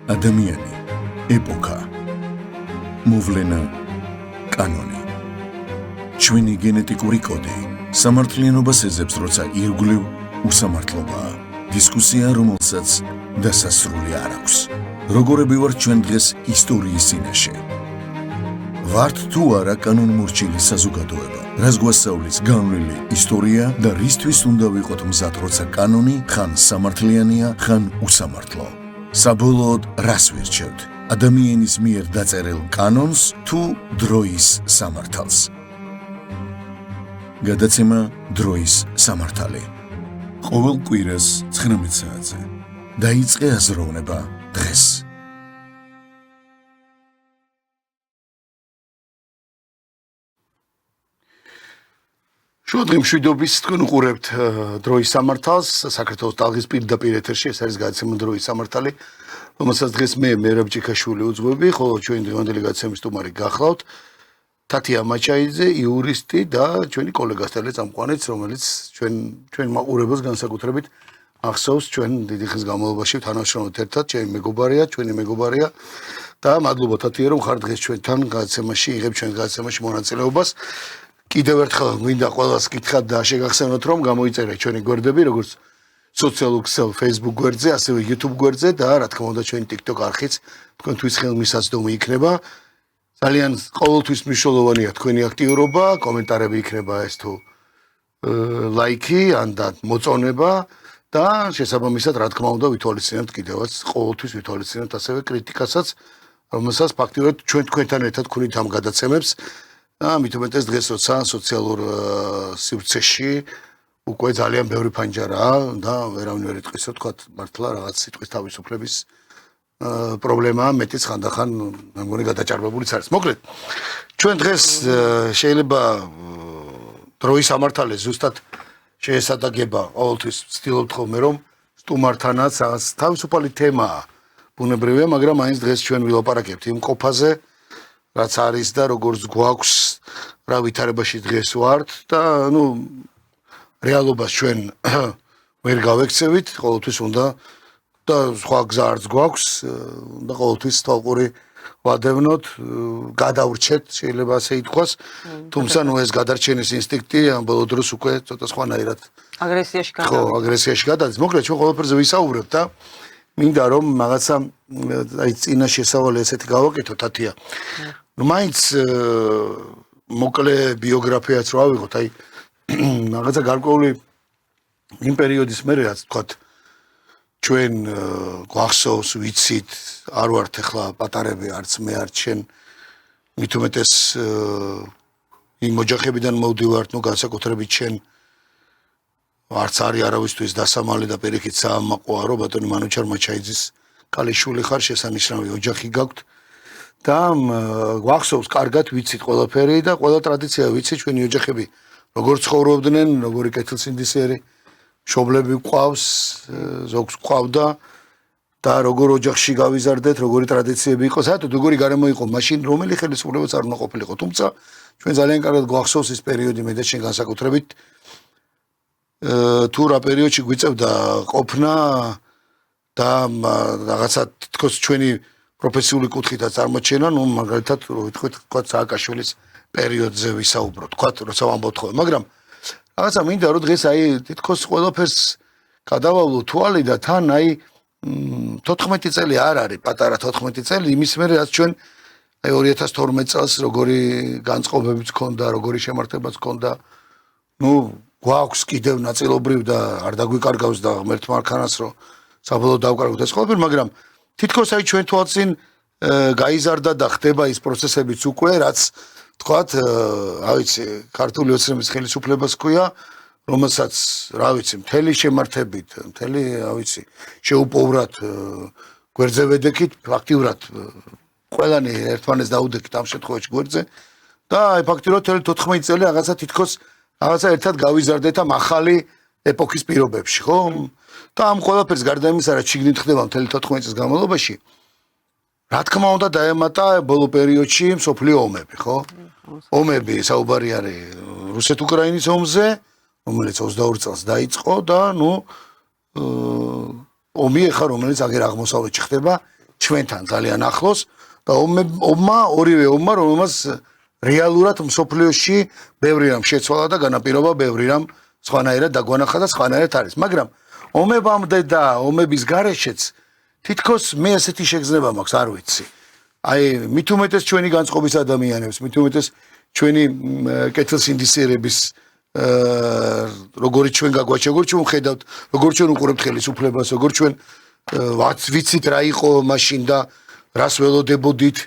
ადამიანი, ეპოქა, მოვლენა, კანონი. ჩვენი გენეტიკური კოდი სამართლიანობას ეძებს, როცა ირგვლივ უსამართლობაა. დისკუსია, რომელსაც დასასრული არ აქვს. როგორები ვართ ჩვენ დღეს ისტორიის წინაშე? ვართ თუ არა კანონმორჩილი საზოგადოება, რას გვასწავლის განვლილი ისტორია და რისთვის უნდა ვიყოთ მზად, როცა კანონი ხან სამართლიანია, ხან უსამართლო. საბოლოოდ რას ვირჩევთ? ადამიანის მიერ დაწერილ კანონს თუ დროის სამართალს? გადაცემა დროის სამართალი. ყოველ კვირას 19 საათზე. დაიწყე აზროვნება დღეს. შუადღე მშვიდობის თქვენ უყურებთ დროის სამართალს, საქართველოს ტალღის პირდაპირ ეთერში, ეს არის გადაცემა დროის სამართალი, რომელსაც დღეს მე მერაბ ჭიქაშვილი უძღვები, ხოლო ჩვენი დღევანდელი გადაცემის სტუმარი გახლავთ თათია მაჩაიძე, იურისტი და ჩვენი კოლეგა სტელე წამყვანიც, რომელიც ჩვენ მაყურებელს განსაკუთრებით ახსოვს ჩვენ დიდი ხნის განმავლობაში თანამშრომლობთ ერთად, ჩვენი მეგობარია და მადლობა თათია, რომ ხარ დღეს ჩვენთან გადაცემაში, იღებ ჩვენ გადაცემაში მონაწილეობას. კიდევ ერთხელ მინდა ყველას გითხრათ და შეგახსენოთ, რომ გამოიწერეთ ჩვენი გვერდები, როგორც სოციალურ ქსელ Facebook გვერდზე, ასევე YouTube გვერდზე და რა თქმა უნდა ჩვენი TikTok არხიც თქვენთვის ხელმისაწვდომი იქნება. ძალიან ყოველთვის მნიშვნელოვანია თქვენი აქტიურობა, კომენტარები იქნება ეს თუ ლაიქი ან და მოწონება და შესაბამისად რა თქმა უნდა ვითვალისწინებთ კიდევაც ყოველთვის ვითვალისწინებთ ასევე კრიტიკასაც, რომელსაც ფაქტიურად ჩვენ თქვენთან ერთად ვქონით ამ გადაცემებს. მით უმეტეს დღეს როცა სოციალურ სივრცეში უკვე ძალიან ბევრი ფანჯარაა და ვერავინ ვერ იტყვის, რომ თქვა მართლა რაღაც სიტყვის თავისუფლების პრობლემაა, მეტიც ხანდახან მე მგონი გადაჭარბებულიც არის. მოკლედ, ჩვენ დღეს შეიძლება დროის სამართალზე ზუსტად შეესადაგება, ყოველთვის ვცდილობთ ხოლმე, რომ სტუმართანაც რაღაც თავისუფალი თემაა. ბუნებრივია, მაგრამ მაინც დღეს ჩვენ ვილაპარაკებთ იმ ყოფაზე, რაც არის და როგორც გვაქვს, რა ვითარებაში დღეს ვართ და რეალობას ჩვენ ვერ გავექცევით, ყოველთვის უნდა და სხვა გზა არც გვაქვს და ყოველთვის თვალყური ვადევნოთ, გადავრჩეთ, შეიძლება ასე ითქვას, თუმცა ეს გადარჩენის ინსტინქტი ამ ბოლო დროს უკვე ცოტა სხვანაირად აგრესიაში გადადის. მოკლედ ჩვენ ყველაფერზე ვისაუბრებთ და მინდა რომ რაღაცა წინა შესავალი ესეთი გავაკეთო თათია. მაინც მოკლე ბიოგრაფიაც რა ვიღოთ, რაღაცა გარკვეული იმ პერიოდის მერე რაც თქვათ ჩვენ გვახსოვს, ვიცით, არ ვართ ახლა პატარები, არც მე არც შენ, მით უმეტეს იმ ოჯახებიდან მოვდივართ, განსაკუთრებით შენ არც არის არავისთვის დასამალი და პირიქით საამაყოა, რომ ბატონი მანუჩარ მაჩაიძის კალიშვილი ხარ, შესანიშნავი ოჯახი გაქვთ და გვახსოვს, კარგად ვიცით ყველაფერი და ყველა ტრადიცია ვიცით, ჩვენი ოჯახები როგორ ცხოვრობდნენ, როგორი კეთილსინდისიერი მშობლები გვყავს, ზოგს გვყავდა და როგორ ოჯახში გავიზარდეთ, როგორი ტრადიციები იყო, საერთოდ როგორი გარემო იყო მაშინ, რომელი ხელისუფლებაც არ უნდა ყოფილიყო. თუმცა ჩვენ ძალიან კარგად გვახსოვს ის პერიოდი, მე და შენ განსაკუთრებით თუ რა პერიოდში გვიწევდა ყოფნა და რაღაცა თქოს ჩვენი პროფესიული კუთხითაც წარმოჩენა, მაგალითად ვიტყვით, თქვა სააკაშვილის პერიოდზე ვისაუბროთ, თქვა როცა ვამბობთ ხოლმე, მაგრამ რაღაცა მინდა რომ დღეს თითქოს ყველაფერს გადავავლო თვალი და თან 14 წელი არ არის, პატარა 14 წელი იმის მერე რაც ჩვენ 2012 წელს როგორი განწყობებიც ჰქონდა, როგორი შემართებაც ჰქონდა, გვაქვს კიდევ ნაწილობრივ და არ დაგვიკარგავს და ღმერთმა არქანას რომ საბოლოოდ დავკარგოთ ეს ყველაფერი, მაგრამ თითქოს ჩვენ თვალწინ გაიზარდა და ხდება ის პროცესებიც უკვე, რაც თქვათ, რა ვიცი, ქართული ოცნების ხელისუფლებას ჰქვია, რომელსაც, რა ვიცი, მთელი შემართებით, მთელი, რა ვიცი, შეუპოვრად გვერდზე ვედექით, ფაქტიურად ყველანი ერთმანეთს დაუდექით ამ შემთხვევაში გვერდზე და ფაქტიურად 14 წელი რაღაცა თითქოს რაღაცა ერთად გავიზარდეთ ამ ახალი ეპოქის პირობებში, ხო? და ამ ყველაფერს გარდა იმისა, რაც შიგნით ხდება მთელი 14 წლის განმავლობაში, რა თქმა უნდა დაემატა ბოლო პერიოდში მსოფლიო ომები, ხო? ომები საუბარი არის რუსეთ-უკრაინის ომზე, რომელიც 22 წელს დაიწყო და ომი ახლა რომელიც აგერ აღმოსავლეთში ხდება, ჩვენთან ძალიან ახლოს და ორივე ომმა რომელმაც რეალურად მსოფლიოში ბევრი რამ შეცვალა და განაპირობა ბევრი რამ სხვანაირად დაგვანახა და სხვანაირად არის მაგრამ ომებამდე და ომების გარეშეც თითქოს მე ესეთი შეგრძნება მაქვს არ ვიცი აი მით უმეტეს ჩვენი განწყობის ადამიანებს მით უმეტეს ჩვენი კეთილსინდისიერების როგორი ჩვენ გაგვაჩ როგორ ჩვენ ხედავთ როგორ ჩვენ უყურებთ ხელისუფლებას როგორ ჩვენ ვიცით რა იყო მაშინ და რას ველოდებოდით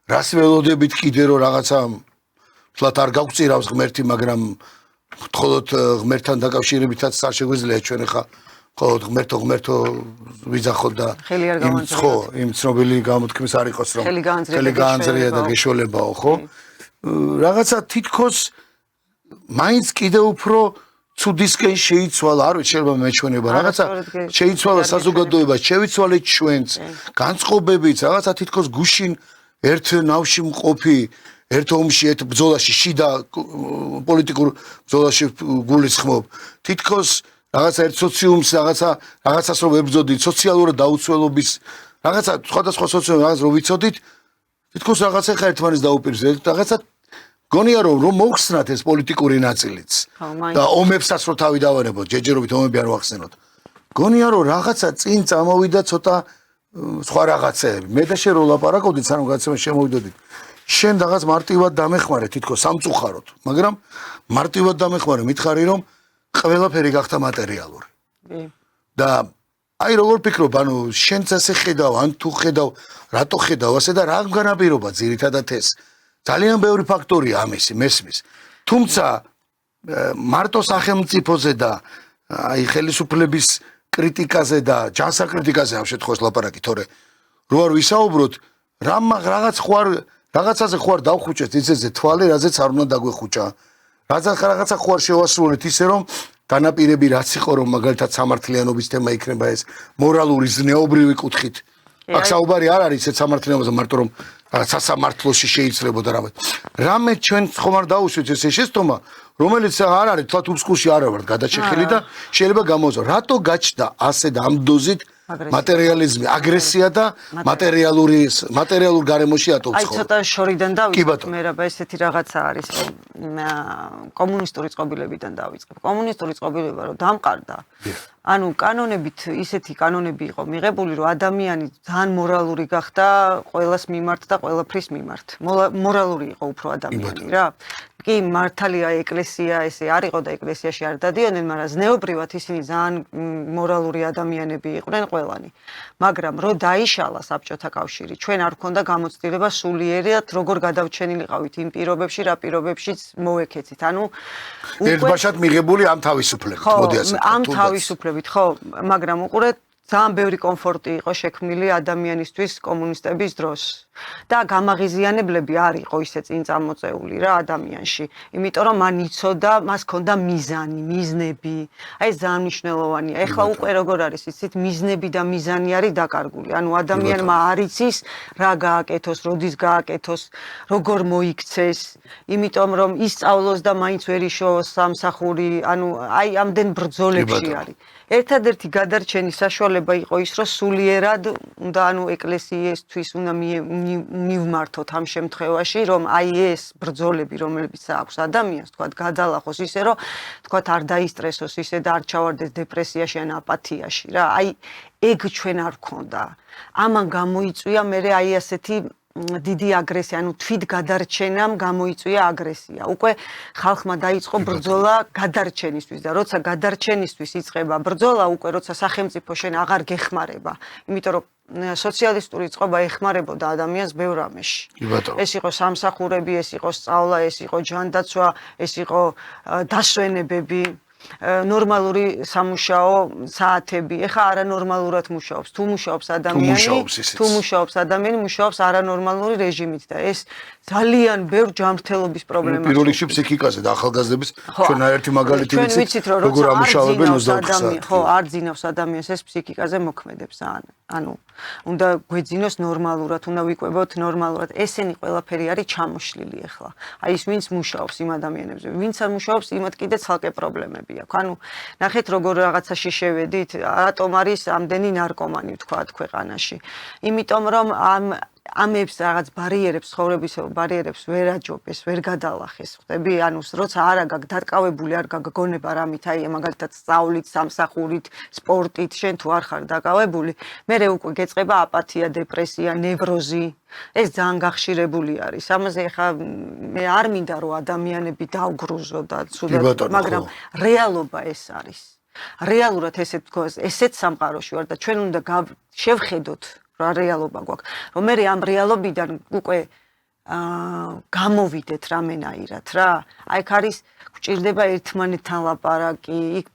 რას ველოდებით კიდე რომ რაღაცა თლათ არ გავწირავს ღმერთი მაგრამ მხოლოდ ღმერთთან დაკავშირებითაც არ შეგვიძლია ჩვენ ახლა მხოლოდ ღმერთო ვიძახოთ და იმ ცნობილი გამოთქმის არ იყოს რომ ხელი გაანძლია და გეშოლებაო ხო რაღაცა თითქოს მაინც კიდე უფრო ცუდისკენ შეიცვალა არ ვიცი შეიძლება მეჩვენება რაღაცა შეიცვალა საზოგადოება შევიცვალეთ ჩვენც განწყობებით რაღაცა თითქოს გუშინ ერთ ნავში მყოფი ერთ ომში ერთ ბრძოლაში შიდა პოლიტიკურ ბრძოლაში გულისხმობ თითქოს რაღაცა ერთ სოციუმს რაღაცას რომ ვებრძოდით სოციალურად დაუცველობის რაღაცა სხვადასხვა სოციუმს რაღაც რომ ვიცოდით თითქოს რაღაცა ხა ერთმანეთს დაუპირისპირდით რაღაცა გონია რომ მოხსნათ ეს პოლიტიკური ნაწილიც და ომებსაც რომ თავი დავარებოთ ჯერჯერობით ომები არ ვახსენოთ გონია რომ რაღაცა წინ წამოვიდა ცოტა სხვა რაღაცეები მე და შენ რო ლაპარაკობდით სანამ გადაცემა შემოვიდოდით შენ რაღაც მარტივად დამეხმარე თითქოს სამწუხაროდ მაგრამ მარტივად დამეხმარე მითხარი რომ ყველაფერი გახდა მატერიალური და აი როგორ ფიქრობ ანუ შენც ასე ხედავ ან თუ ხედავ რატო ხედავ ასე და რა განაპირობა ძირითადად ეს ძალიან ბევრი ფაქტორია ამისი მესმის თუმცა მარტო სახელმწიფოზე და აი ხელისუფლების კრიტიკაზე და ჯანსაკრიტიკაზე ამ შემთხვევაში ლაპარაკი თორე რო არ ვისაუბროთ რაღაცაზე ხوار დავხუჭეთ ისეზე თვალი რაზეც არ უნდა დაგვეხუჭა რაღაცა ხوار შევასრულეთ ისე რომ განაპირები რაც იყო რომ მაგალითად სამართლიანობის თემა იქნება ეს მორალური ზნეობრივი კუთხით აქ საუბარი არ არის ეს სამართლიანობაზე მარტო რომ სასამართლოში შეიძლებოდა რამე ჩვენ ხომ არ დაუშვით ეს შეცდომა რომელიც არ არის თვათ უსკულში არ ვარ გადაჭეხილი და შეიძლება გამოვზო რატო გაჩნდა ასე და ამ დოზით მატერიალიზმი აგრესია და მატერიალურ გარემოში ატოვს ხო აი ცოტა შორიდან დავიწყებ მე რა ესეთი რაღაცა არის რომ კომუნისტური წყობილებიდან დავიწყებ კომუნისტური წყობილება რომ დამყარდა ანუ კანონებით ისეთი კანონები იყო მიღებული რომ ადამიანი ძალიან მორალური გახდა ყველას მიმართ და ყველაფრის მიმართ მორალური იყო უფრო ადამიანი რა კი მართალია ეკლესია ესე არ იყო და ეკლესიაში არ დადიოდნენ მაგრამ ზნეობრივად ისინი ძალიან მორალური ადამიანები იყვნენ ყველანი მაგრამ რო დაიშალა საბჭოთა კავშირი ჩვენ არ გქონდა გამოცდილება სულიერად როგორ გადავჩენილიყავით იმ პირობებში რა პირობებშიც მოვეკეცით ანუ ერთბაშად მიღებული ამ თავისუფლებით მოდი ასე ამ თავისუფლებით ხო მაგრამ უყურეთ ძალიან ბევრი კომფორტი იყო შექმნილი ადამიანისთვის კომუნისტების დროს და გამაღიზიანებლები არ იყო ისე წინ წამოწეული რა ადამიანში იმიტომ რომ მან იცოდა მას ჰქონდა მიზანი მიზნები აი ეს ძალიან მნიშვნელოვანია ეხლა უკვე როგორ არის იცით მიზნები და მიზანი არის დაკარგული ანუ ადამიანმა არ იცის რა გააკეთოს როდის გააკეთოს როგორ მოიქცეს იმიტომ რომ ისწავლოს და მაინც ვერ იშოვოს სამსახური ანუ აი ამდენ ბრძოლებში არის ერთადერთი გადარჩენის საშუალება იყო ის რომ სულიერად უნდა ანუ ეკლესიისთვის უნდა მივმართოთ ამ შემთხვევაში რომ აი ეს ბრძოლები რომელებიც აქვს ადამიანს თქვა გადალახოს ისე რომ თქვა არ დაისტრესოს ისე და არ ჩავარდეს დეპრესიაში ან აპათიაში რა აი ეგ ჩვენ არ გქონდა ამან გამოიწვია მე აი ასეთი დიდი აგრესია, ანუ თვით გადარჩენამ გამოიწვია აგრესია. უკვე ხალხმა დაიწყო ბრძოლა გადარჩენისთვის და როცა გადარჩენისთვის იწყება ბრძოლა, უკვე როცა სახელმწიფო შენ აღარ გეხმარება, იმიტომ რომ სოციალისტური წყობა ეხმარებოდა ადამიანს ბევრ რამეში. ეს იყო სამსახურები, ეს იყო სწავლა, ეს იყო ჯანდაცვა, ეს იყო დასვენებები. ნორმალური სამუშაო საათები. ეხა არანორმალურად მუშაობს. თუ მუშაობს ადამიანი, მუშაობს არანორმალური რეჟიმით და ეს ძალიან ბევრ ჯანმრთელობის პრობლემას. პირველ რიგში ფსიქიკაზე და ახალგაზრდების ჩვენ ერთი მაგალითი ვიცით, როგორ ამუშავებენ 24 საათი. ხო, არ ძინავს ადამიანს ეს ფსიქიკაზე მოქმედებს. ანუ უნდა გვეძინოს ნორმალურად, უნდა ვიკვებოთ ნორმალურად. ესენი ყველაფერი არის ჩამოშლილი ეხლა. აი ის ვინც მუშაობს იმ ადამიანებზე, ვინც არ მუშაობს, იმათ კიდე ცალკე პრობლემები აქვს. ანუ ნახეთ როგორ რაღაცაში შევედით, რატომ არის ამდენი ნარკომანი ვთქვათ ქვეყანაში. იმიტომ რომ ამებს რაღაც ბარიერებს, ცხოვრების ბარიერებს ვერ აჯობეს, ვერ გადალახეს. ხვდები? ანუ როცა არ აგაგ დაკავებული არ გაგონება რამით, აი მაგალითად სწავლით, სამსახურით, სპორტით, შენ თუ არ ხარ დაკავებული, მერე უკვე გეწყება აპათია, დეპრესია, ნევროზი. ეს ძალიან გახშირებული არის. ამაზე ხა მე არ მინდა რომ ადამიანები დაუგრუზო და ცუდად, მაგრამ რეალობა ეს არის. რეალურად ესეც სამყაროში ვარ და ჩვენ უნდა შევხედოთ რა რეალობა გვაქვს. რომ მე ამ რეალობიდან უკვე გამოვიდეთ რამენაირად რა. აი აქ არის გვჭირდება ერთმანეთთან ლაპარაკი, იქ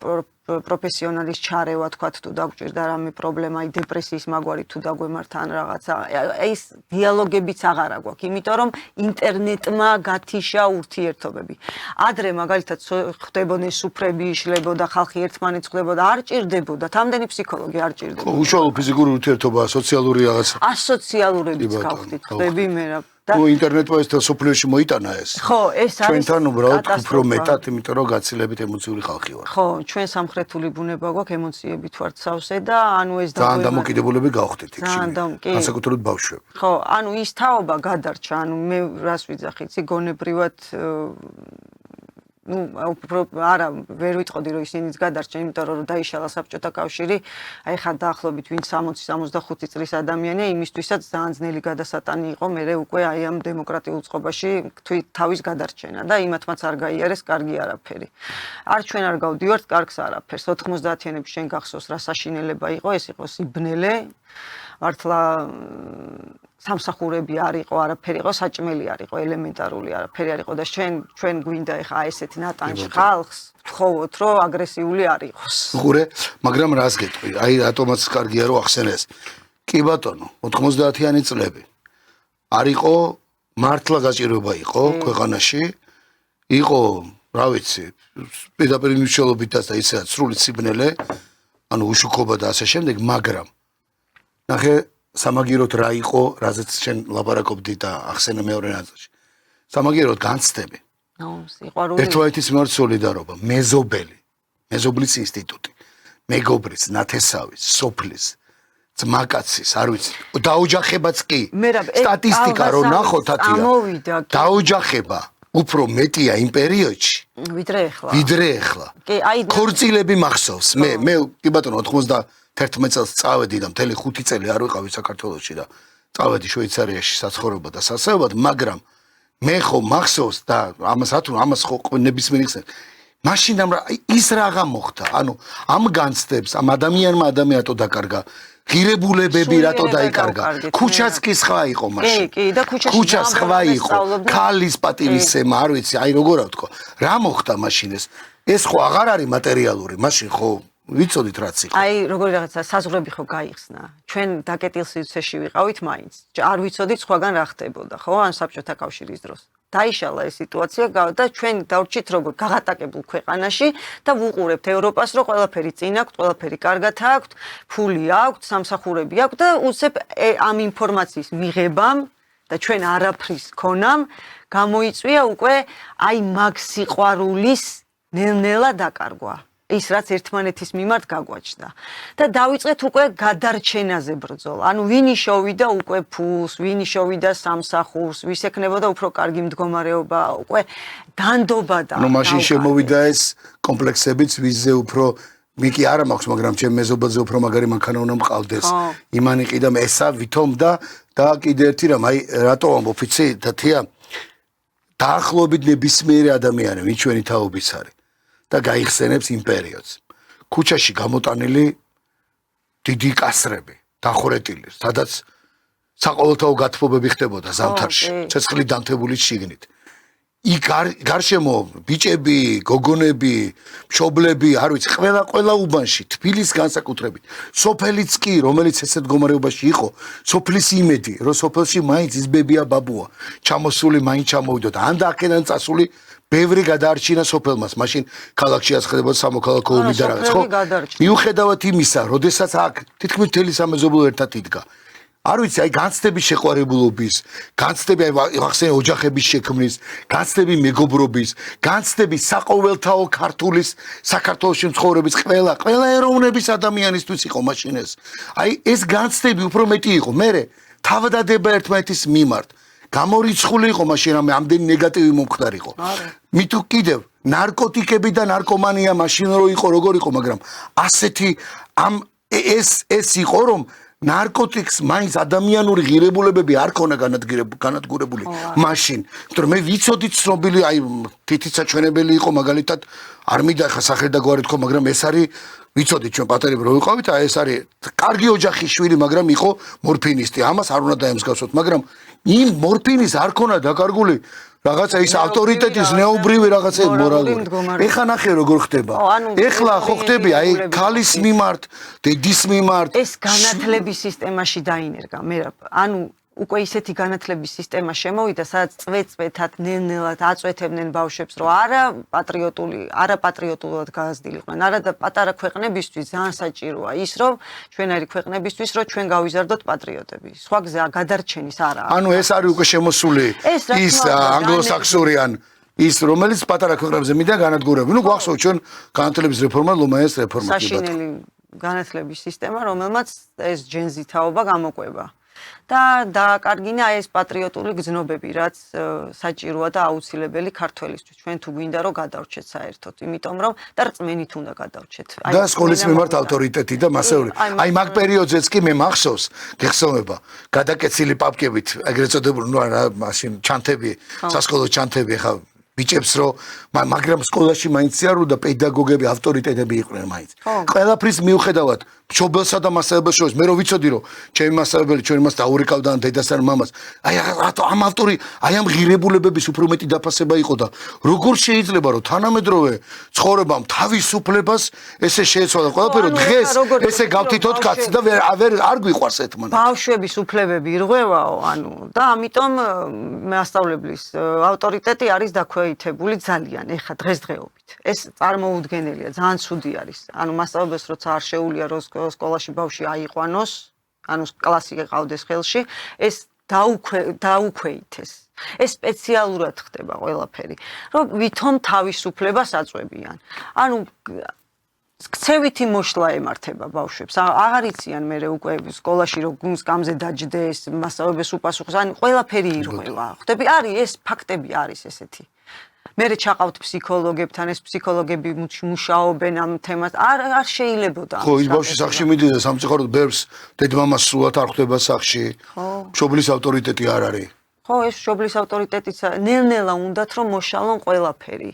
პროფესიონალის ჩარევა თქვათ თუ დაგჭირდა რამე პრობლემა, აი დეპრესიის მაგვარი თუ დაგვემართა ან რაღაცა. ეს დიალოგებიც აღარა გვაქვს, იმიტომ რომ ინტერნეტმა გათიშა ურთიერთობები. ადრე მაგალითად ხდებოდნენ სუფრები, იშლებოდა ხალხი ერთმანეთს ხვდებოდა, არ ჭირდებოდა, ამდენი ფსიქოლოგი არ ჭირდებოდა. უშუალო ფიზიკური ურთიერთობა, სოციალური რაღაცა. ასოციალურებიც გავხდით, ხვდები მე რა. ნუ ინტერნეტმა ეს სოფლიოში მოიტანა ეს. ხო, ეს არის ჩვენთან უბრალოდ უფრო მეტად, იმიტომ რომ გაცილებით ემოციური ხალხი ვარ. ხო, ჩვენ სამხრეთული ბუნება გვაქვს, ემოციებით ვართ სავსე და ანუ ეს ძალიან დამოკიდებულები გავხდით იქ. კი. განსაკუთრებით ბავშვები. ხო, ანუ ის თაობა გადარჩა, ანუ მე რას ვიძახი, იცი, გონებრივად არა ვერ ვიტყოდი რომ ისინიც გადარჩენ, იმიტომ რომ დაიშალა საბჭოთა კავშირი, აი ხა დაახლოებით ვინ 60-65 წლის ადამიანია, იმისთვისაც ძალიან ძნელი გადასატანი იყო, მე უკვე აი ამ დემოკრატიულ წყობაში თავის გადარჩენა და იმათმაც არ გაიარეს კარგი არაფერი. არ ჩვენ არ გავდივართ კარგს არაფერს. 90-იანებში შენ გახსოვს რა საშინელება იყო, ეს იყო სიბნელე. მართლა სამსახურები არ იყო, არაფერი იყო, საჭმელი არ იყო, ელემენტარული არაფერი არ იყო და ჩვენ გვინდა ეხა ესეთი ნატანჯ ხალხს ვთხოვოთ, რომ აგრესიული არ იყოს. ხურე, მაგრამ რას გეტყვი? აი რატომაც კარგია რომ ახსენეს. კი ბატონო, 90-იანი წლები. არ იყო მართლა გაჭირვება იყო ქვეყანაში. იყო, რა ვიცი, პირდაპირ მნიშვნელობითაც და ისეაც სრული სიბნელე, ანუ უშუქობა და ასე შემდეგ, მაგრამ ნახე სამაგიეროდ რა იყო, რაზეც შენ ლაპარაკობდი და ახსენე მეორე ნაწილში. სამაგიეროდ განცდები. სიყვარული. ერთმანეთის მიმართ სოლიდარობა, მეზობლის ინსტიტუტი, მეგობრის, ნათესავის, სოფლის, ძმაკაცის, არ ვიცი, დაოჯახებაც კი. სტატისტიკა რო ნახოთ ათია. დაოჯახება უფრო მეტია იმ პერიოდში. ვიდრე ახლა. ქორწილები მახსოვს. მე კი ბატონო 91 წელს წავედი და მთელი 5 წელი არ ვიყავი საქართველოში და წავედი შვეიცარიაში საცხოვრებლად და სასწავლებლად, მაგრამ მე ხო მახსოვს და ამას ხო ნებისმიერი ხსენს. მაშინ ის რაღა მოხდა, ანუ ამ განცდებს, ამ ადამიანმა რატო დაკარგა, ღირებულებები რატო დაიკარგა, ქუჩაც კი სხვა იყო მაშინ. კი, და ქუჩა სხვა იყო, ქალის პატივისცემა, არ ვიცი, აი როგორ ვთქვა. რა მოხდა მაშინ ეს? ეს ხო აღარ არის მატერიალური, მაშინ ხო ვიცოდით რაც იყო. აი როგორი რაღაცა საზღვრები ხო გაიხსნა. ჩვენ დაკეტილ სივრცეში ვიყავით მაინც. არ ვიცოდით სხვაგან რა ხდებოდა, ხო? ან საბჭოთა კავშირის დროს. დაიშალა ეს სიტუაცია და ჩვენ დავრჩით როგორ გაღატაკებულ ქვეყანაში და ვუყურებთ ევროპას, რომ ყველაფერი წინ აქვს, ყველაფერი კარგად აქვს, ფული აქვს, სამსახურები აქვს და უცებ ამ ინფორმაციის მიღებამ და ჩვენ არაფრის ქონამ გამოიწვია უკვე აი მაგ სიყვარულის ნელ-ნელა დაკარგვა. ის რაც ერთმანეთის მიმართ გაგვაჩნდა და დავიწყეთ უკვე გადარჩენაზე ბრძოლა. ანუ ვინი შოვიდა უკვე ფულს, ვინი შოვიდა სამსახურს, ვის ეკნებოდა უფრო კარგი მდგომარეობა, უკვე დანდობა და ანუ მაშინ შემოვიდა ეს კომპლექსებიც ვიზზე უფრო მიკი არ მაქვს, მაგრამ ჩემ მეზობელზე უფრო მაგარი მანქანა უნდა მყავდეს. იმანი ყიდა ესა ვითომ და კიდე ერთი რამ, აი რატო ამბობ იცი თათია დაახლოებით ნებისმიერი ადამიანი, ვინ ჩვენი თაობის არის და გაიხსენებს იმ პერიოდს. ქუჩაში გამოტანილი დიდი კასრები, დახურეტილი, სადაც საყოველთაო გათბობები ხდებოდა ზამთარში, ცეცხლით დამთებული შიგნით. იქ გარშემო ბიჭები, გოგონები, მშობლები, არ ვიცი, ყველა უბანში, თბილის განსაკუთრებით. სოფელიც კი, რომელიც ესეთ მდგომარეობაში იყო, სოფლის იმედი, რომ სოფელში მაინც ის ბებია ბაბუა, ჩამოსული მაინც ჩამოვიდოდა. ან და აქედან წასული ბევრი გადაარჩინა სოფელმას, მაშინ ქალაქში აცხადებოდა სამოქალაქო ომი და რაღაც, ხო? მიუხედავად იმისა, როდესაც აქ თითქმის მთელი სამეზობლო ერთად იდგა. არ ვიცი, აი განცდების შეყვარებულობის, განცდები აი ახსენე ოჯახების შექმნის, განცდები მეგობრობის, განცდები საყოველთაო ქართულის საქართველოს მცხოვრების ყველა ეროვნების ადამიანისთვის იყო მაშინ ეს. აი ეს განცდები უფრო მეტი იყო. მერე თავდადება ერთმანეთის მიმართ. გამორიცხული იყო მაშინ ამდენი ნეგატივი მომხდარიყო. მით კიდევ ნარკოტიკები და ნარკომანია მაშინ რო იყო როგორ იყო, მაგრამ ასეთი ეს იყო რომ ნარკოტიკს მაინც ადამიანური ღირებულებები არ ქონა განადგურებული მაშინ. იმიტომ რომ მე ვიცოდი ცნობილი აი თითიც საჩვენებელი იყო მაგალითად არ მინდა ხა სახელი და გვარი თქვა, მაგრამ ეს არის ვიცოდი ჩვენ პატერები რო ვიყავით, აი ეს არის კარგი ოჯახის შვილი, მაგრამ იყო მორფინისტი. ამას არ უნდა დაემსგავსოთ, მაგრამ იმ მორფინის არ ქონა დაკარგული რაღაცა ის ავტორიტეტის ნეობრივი რაღაცა მორალური. ეხლა ნახე როგორ ხდება. ეხლა ხო ხდები აი ქალის მიმართ, დედის მიმართ. ეს განათლების სისტემაში დაინერგა. მე ანუ უკვე ისეთი განათლების სისტემა შემოვიდა, სადაც წვეწვეთად ნელ-ნელად აწვეთებდნენ ბავშვებს, რომ არა პატრიოტულად გააზრდილიყვნენ, არა და პატარა ქვეყნებისთვის ძალიან საჭიროა ის, რომ ჩვენარი ქვეყნებისთვის, რომ ჩვენ გავიზარდოთ პატრიოტები. სხვა გზა გადარჩენის არა. ანუ ეს არის უკვე შემოსული ის ანგლოსაქსონიან ის რომელიც პატარა ქვეყნებზე მინდა განადგურებები. ნუ გვახსოვთ ჩვენ განათლების რეფორმა, ლომაიას რეფორმა. საშინელი განათლების სისტემა, რომელმაც ეს ჯენზითაობა გამოყვება. და დააკარგინა ეს პატრიოტული გზნობები, რაც საჭიროა და აუცილებელი ქართველისთვის. ჩვენ თუ გვინდა რომ გადავრჩეთ საერთოდ, იმიტომ რომ და რწმენით უნდა გადავრჩეთ. და სკოლის მიმართ ავტორიტეტი და მასეული. აი მაგ პერიოდზეც კი მე მახსოვს, გეხსოვება, გადაკეცილი პაპკებით, ეგრეთ წოდებული, ნუ არა, მაშინ ჩანთები, სასკოლო ჩანთები ხა ბიჭებს რო მაგრამ სკოლაში მაინც იარო და პედაგოგები ავტორიტეტები იყვნენ მაინც. ყველაფრის მიუხედავად მშობელსა და მასწავლებელს შორის მე რო ვიცოდი რომ ჩემი მასწავლებელი ჩვენ მას დაურეკავდა დედას ან მამას. აი ამ ავტორი აი ამ ღირებულებების უფრო მეტი დაფასება იყო და როგორ შეიძლება რომ თანამედროვე ცხოვრებამ თავისუფლებას ესე შეეცვალა ყველაფერი დღეს ესე გავთითოთ კაცს და არ გვიყვარს ერთმანეთს. ბავშვების უფლებები ირღვევაო, ანუ და ამიტომ მასწავლებლის ავტორიტეტი არის დაქვეითებული ძალიან ეხა დღესდღეობით. ეს წარმოუდგენელია, ძალიან ცუდი არის. ანუ მასწავლებელს როცა არ შეუძლია რომ სკოლაში ბავშვი აიყვანოს, ანუ კლასი ეყავდეს ხელში, ეს დაუქვეითეს. ეს სპეციალურად ხდება ყველაფერი, რომ ვითომ თავისუფლებას აწვევიან. ანუ ქცევითი მოშლა ემართება ბავშვებს. აღარ იციან მე უკვე სკოლაში რომ სკამზე დაჯდეს, მასწავლებელს უპასუხოს, ანუ ყველაფერი ირღვევა. ხდები, არის ეს ფაქტები არის ესეთი. მე ჩაყავთ ფსიქოლოგებთან, ეს ფსიქოლოგები მუშაობენ ამ თემას. არ შეიძლებოდა. ხო, ის ბავშვი სახში მიდიდა სამწუხაროდ ბერს დედმამას სულად არ ხვდება სახში. მშობლის ავტორიტეტი არ არის. ხო, ეს მშობლის ავტორიტეტიც ნელ-ნელა უნდათ რომ მოშალონ ყველაფერი.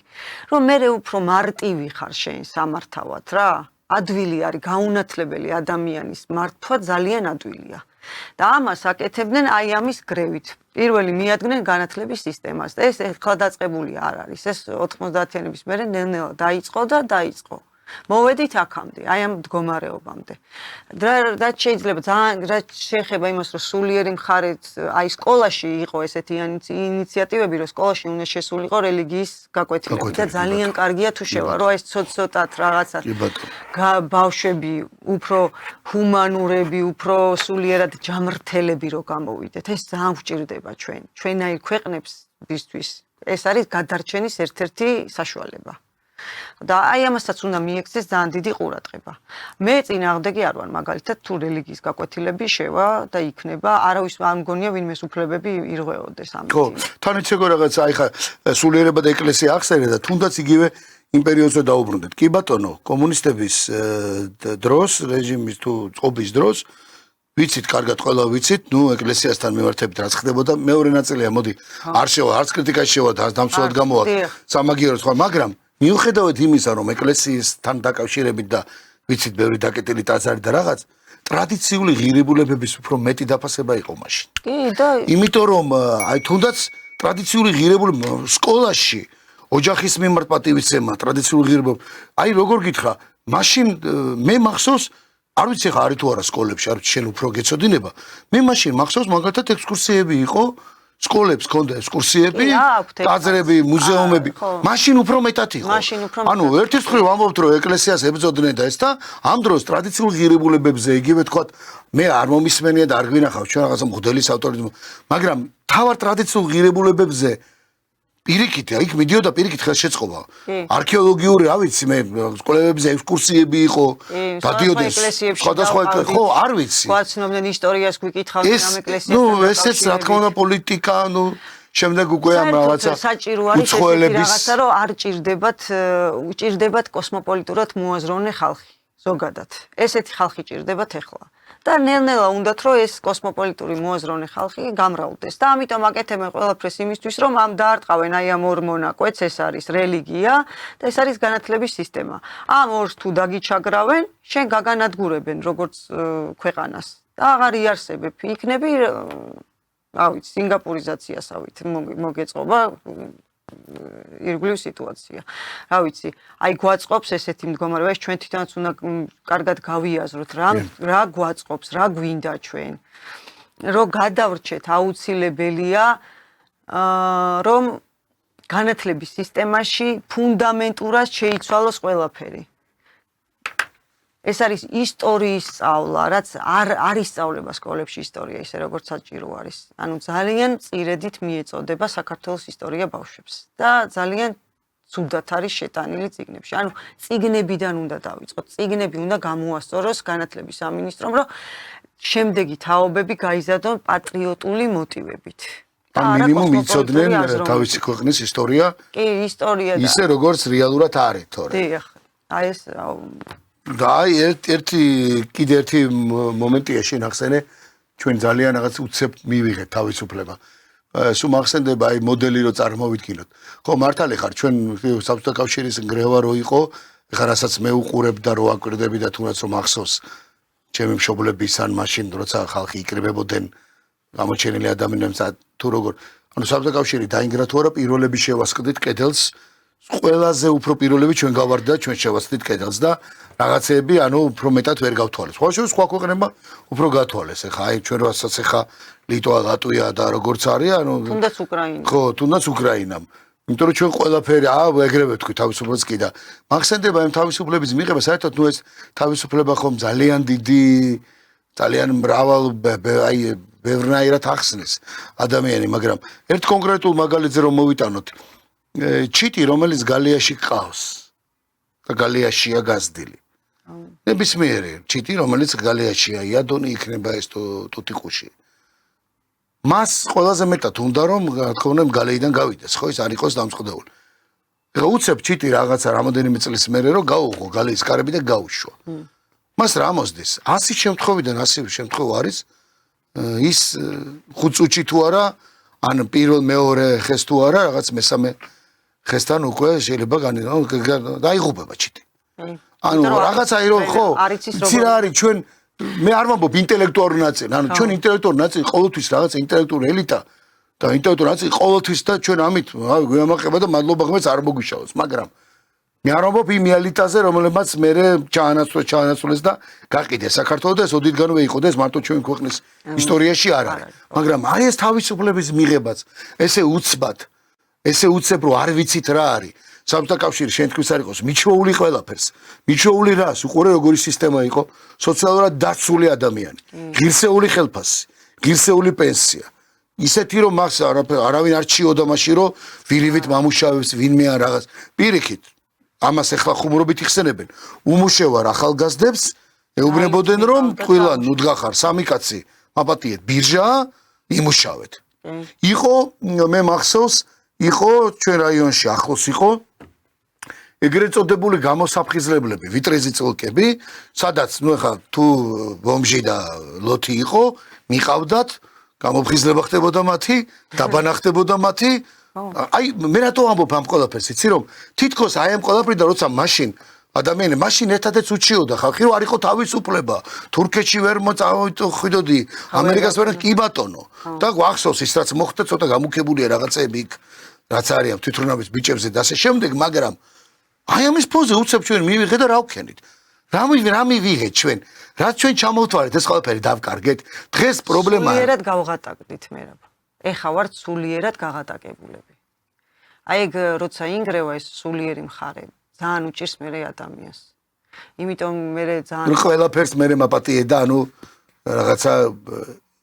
რომ მე უფრო მარტივი ხარ შენ სამართავად რა. ადვილი არის გაუნათლებელი ადამიანის მართვა ძალიან ადვილია. და ამას აკეთებდნენ აი ამის გრევით. პირველი მიადგნენ განათლების სისტემას და ეს ეხლა დაწყებული არ არის. ეს 90-იანების მერე ნელ-ნელა დაიწყო. მოვედით აქამდე, აი ამ მდგომარეობამდე. რაც შეიძლება ძალიან რაც შეეხება იმას, რომ სულიერი მხარეთ, აი სკოლაში იყო ესეთი ინიციატივები, რომ სკოლაში უნდა შესულიყო რელიგიის გაკვეთილები და ძალიან კარგია თუ შევა, რომ ეს ცოტ-ცოტად რაღაცა ბავშვები უფრო ჰუმანურები, უფრო სულიერად ჯამრთელები რო გამოვიდეთ. ეს ძალიან გვჭირდება ჩვენაირ ქვეყნებისთვის. ეს არის გადარჩენის ერთ-ერთი საშუალება. და აი ამასაც უნდა მიექცეს ძალიან დიდი ყურადღება. მე წინააღმდეგი არ ვარ მაგალითად თუ რელიგიის გაკვეთილები შევა და იქნება, არავის არ მგონია ვინმეს უფლებები ირღვეოდეს ამით. ხო, თან იცეგო რაღაცა, აი ხა სულიერება და ეკლესია ახსენე და თუნდაც იგივე იმ პერიოდზე დაუბრუნდეთ. კი ბატონო, კომუნისტების დროს, რეჟიმის თუ წყობის დროს ვიცით, კარგად ყველა ვიცით, ნუ ეკლესიასთან მიმართებით რაც ხდებოდა, მეორე ნაწილია, მოდი, არ შევა, არც კრიტიკაში შევა და არც დამცველად გამოვა. სამაგიეროდ ხო, მაგრამ მიუხედავად იმისა, რომ ეკლესიასთან დაკავშირებით და ვიცით, ბევრი დაკეტილი ტაძარი და რაღაც, ტრადიციული ღირებულებების უფრო მეტი დაფასება იყო მაშინ. კი, და იმიტომ რომ აი თუნდაც ტრადიციული ღირებულება სკოლაში, ოჯახის მიმართ პატივისცემა, ტრადიციული ღირებულება, აი როგორ გითხრა, მაშინ მე მახსოვს, არ ვიცი ხა არის თუ არა სკოლებში, არ ვიცი შენ უფრო გეცოდინება. მე მაშინ მახსოვს მაგალითად ექსკურსიები იყო სკოლებს ქონდა ექსკურსიები, კი, აქვთ, ტაძრები, მუზეუმები. ხო. მაშინ უფრო მეტად იყო. მაშინ უფრო ანუ ერთის მხრივ ამბობთ, რომ ეკლესიას ებრძოდნენ და ეს და ამ დროს ტრადიციულ ღირებულებებზე იგივე თქვათ, მე არ მომისმენია და არ გვინახავს ჩვენ რაღაცა მღვდელის ავტორიტეტი, მაგრამ თავარ ტრადიციულ ღირებულებებზე პირიქით, იქ მიდიოდა პირიქით ხელშეწყობა. არქეოლოგიური, რა ვიცი, მე სკოლებებზე ექსკურსიები იყო, დადიოდნენ სხვადასხვა ეკლესიებში, ხო, არ ვიცი. გვაცნობდნენ ისტორიას გვიკითხავდნენ ამ ეკლესიასთან. ნუ ესეც რა თქმა უნდა პოლიტიკა, ნუ შემდეგ უკვე ამ რაღაცა საჭირო არის ესეთი რაღაცა, რომ არ ჭირდებათ კოსმოპოლიტურად მოაზროვნე ხალხი, ზოგადად. ესეთი ხალხი ჭირდებათ ეხლა. და ნელ-ნელა უნდათ რომ ეს კოსმოპოლიტური მოაზროვნე ხალხი გამრავლდეს და ამიტომ აკეთებენ ყველაფერს იმისთვის რომ ამ დაარტყავენ აი ამ ორ მონაკვეთს ეს არის რელიგია და ეს არის განათლების სისტემა ამ ორს თუ დაგიჩაგრავენ შენ გაგანადგურებენ როგორც ქვეყანას და აღარ იარსებებ იქნები რა ვიცი სინგაპურიზაციასავით მოგეწყობა ირგვლივ სიტუაცია. რა ვიცი, აი გვაწყობს ესეთი მდგომარეობა, ეს ჩვენ თვითონაც უნდა კარგად გავიაზროთ, რა გვაწყობს, რა გვინდა ჩვენ. რომ გადავრჩეთ აუცილებელია, რომ განათლების სისტემაში ფუნდამენტურად შეიცვალოს ყველაფერი. ეს არის ისტორიის სწავლა, რაც არ ისწავლება სკოლებში ისტორია, ისე როგორც საჭირო არის. ანუ ძალიან მწირედით მიეწოდება საქართველოს ისტორია ბავშვებს და ძალიან ცუდად არის შეტანილი წიგნებში. ანუ წიგნებიდან უნდა დავიწყოთ. წიგნები უნდა გამოასწოროს განათლების სამინისტრომ, რომ შემდეგი თაობები გაიზარდონ პატრიოტული მოტივებით. მინიმუმ იცოდნენ თავისი ქვეყნის ისტორია. კი, ისტორია და ისე როგორც რეალურად არის, თორე. დიახ. აი ეს და აი კიდე ერთი მომენტია შენახსენე ჩვენ ძალიან რაღაც უცებ მივიღეთ თავისუფლება. სულ მახსენდება აი მოდელი რო წარმოვიდგინოთ. ხო მართალი ხარ ჩვენ საბჭოთა კავშირის ნგრევა რო იყო, ეხლა რასაც მე უყურებ და რო აკვირდები და თუნდაც რომ ახსოვს ჩემი მშობლების ან მაშინ როცა ხალხი იკრიბებოდნენ გამოჩენილი ადამიანებს თუ როგორ ანუ საბჭოთა კავშირი დაინგრა თუ არა პირველები შევასყდით კედელს ყველაზე უფრო პირველები ჩვენ გავარდა ჩვენ შევასწრით კედელს და რაღაცეები ანუ უფრო მეტად ვერ გავთვალეს. ხო შეიძლება სხვა ქვეყნებმა უფრო გათვალეს. ეხა აი ჩვენ რასაც ეხა ლიტვა, ლატვია და როგორც არის ანუ თუნდაც უკრაინა. ხო, თუნდაც უკრაინამ. იმიტომ რომ ჩვენ ყველაფერი ეგრევე თქვი თავისუფლებას კი და მახსენდება იმ თავისუფლების მიღება საერთოდ ნუ ეს თავისუფლება ხომ ძალიან დიდი ძალიან მრავალ აი ბევრნაირად ახსნეს ადამიანი, მაგრამ ერთ კონკრეტულ მაგალითზე რომ მოვიტანოთ ჩიტი რომელიც გალიაში ყავს და გალიაშია გაზრდილი. ნებისმიერი ჩიტი რომელიც გალიაშია იადონი იქნება ეს ტუტიყუში. მას ყველაზე მეტად უნდა რომ რა თქმა უნდა გალეიდან გავიდეს, ხო ეს არ იყოს დამწყვდეული. ეხლა უცებ ჩიტი რაღაცა რამოდენიმე წლის მერე რომ გაუღო გალეის კარები და გაუშვა. მას რა მოსდის? 100 შემთხვევიდან 100 შემთხვევა არის ის 5 წუთში თუ არა ან პირველ მეორე ხეს თუ არა რაღაც მესამე ხესთან უკვე შეიძლება დაიღუპება ჩიტი. ანუ რაღაცა ირო ხო იცი რა არის ჩვენ მე არ ვამბობ ინტელექტუალური ნაწილი, ანუ ჩვენ ინტელექტუალური ნაწილი ყოველთვის რაღაცა ინტელექტუალური ელიტა და ინტელექტუალური ნაწილი ყოველთვის და ჩვენ ამით გვემაყება და მადლობა ღმერთს არ მოგიშალოს, მაგრამ მე არ ვამბობ იმ ელიტაზე, რომელმაც მე ჩაანაცვლეს და გაყიდეს საქართველოს და ეს ოდითგანვე იყო და ეს მარტო ჩვენ ქვეყნის ისტორიაში არ არის. მაგრამ აი ეს თავისუფლების მიღებაც ესე უცბად ესე უცებ რომ არ ვიცით რა არის. საბჭოთა კავშირი შენ თქვის არ იყოს მიჩვეული ყველაფერს. მიჩვეული რას? უყურე როგორი სისტემა იყო, სოციალურად დაცული ადამიანი, ღირსეული ხელფასი, ღირსეული პენსია. ისეთი რომ მას არავინ არ ჩიოდა მაშინ რომ ვირივით მამუშავებს ვინმე ან რაღაც. პირიქით ამას ახლა ხუმრობით იხსენებენ. უმუშევარ ახალგაზრდებს ეუბნებოდნენ რომ ყველა ნუდგახარ სამი კაცი მაპატიეთ ბირჟა იმუშავეთ. იყო მე მახსოვს იყო ჩვენ რაიონში ახლოს იყო ეგრეთ წოდებული გამოსაფხიზლებლები, ვიტრეზი წოლკები, სადაც ნუ ახლა თუ ბომჟი და ლოთი იყო, მიყავდათ, გამოფხიზლება ხდებოდა მათი, დაბანა ხდებოდა მათი. აი მე რატო ამბობ ამ ყველაფერს, იცი რომ თითქოს აი ამ ყველაფრიდან როცა მაშინ ადამიანი მაშინ ერთადაც უჩიოდა ხალხი რომ არ იყო თავისუფლება, თურქეთში ვერ მოწავიდოდი, ამერიკას ვერ კი ბატონო. და გვახსოვს ის რაც მოხდა, ცოტა გამუქებულია რაღაცეები იქ, რაც არის თვითრონავის ბიჭებზე და ასე შემდეგ, მაგრამ აი ამის ფოზე უცებ ჩვენ მივიღეთ და რა ვქენით? რა მივიღეთ ჩვენ? რაც ჩვენ ჩამოვთვალეთ ეს ყველაფერი დავკარგეთ. დღეს პრობლემაა. სულიერად გავღატაკდით მერაბ. ეხა ვართ სულიერად გაღატაკებულები. აი ეგ როცა ინგრევა ეს სულიერი მხარე ძალიან უჭირს მე ადამიანს. იმიტომ მე ძალიან ყველაფერს მე მაპატიე და რაღაცა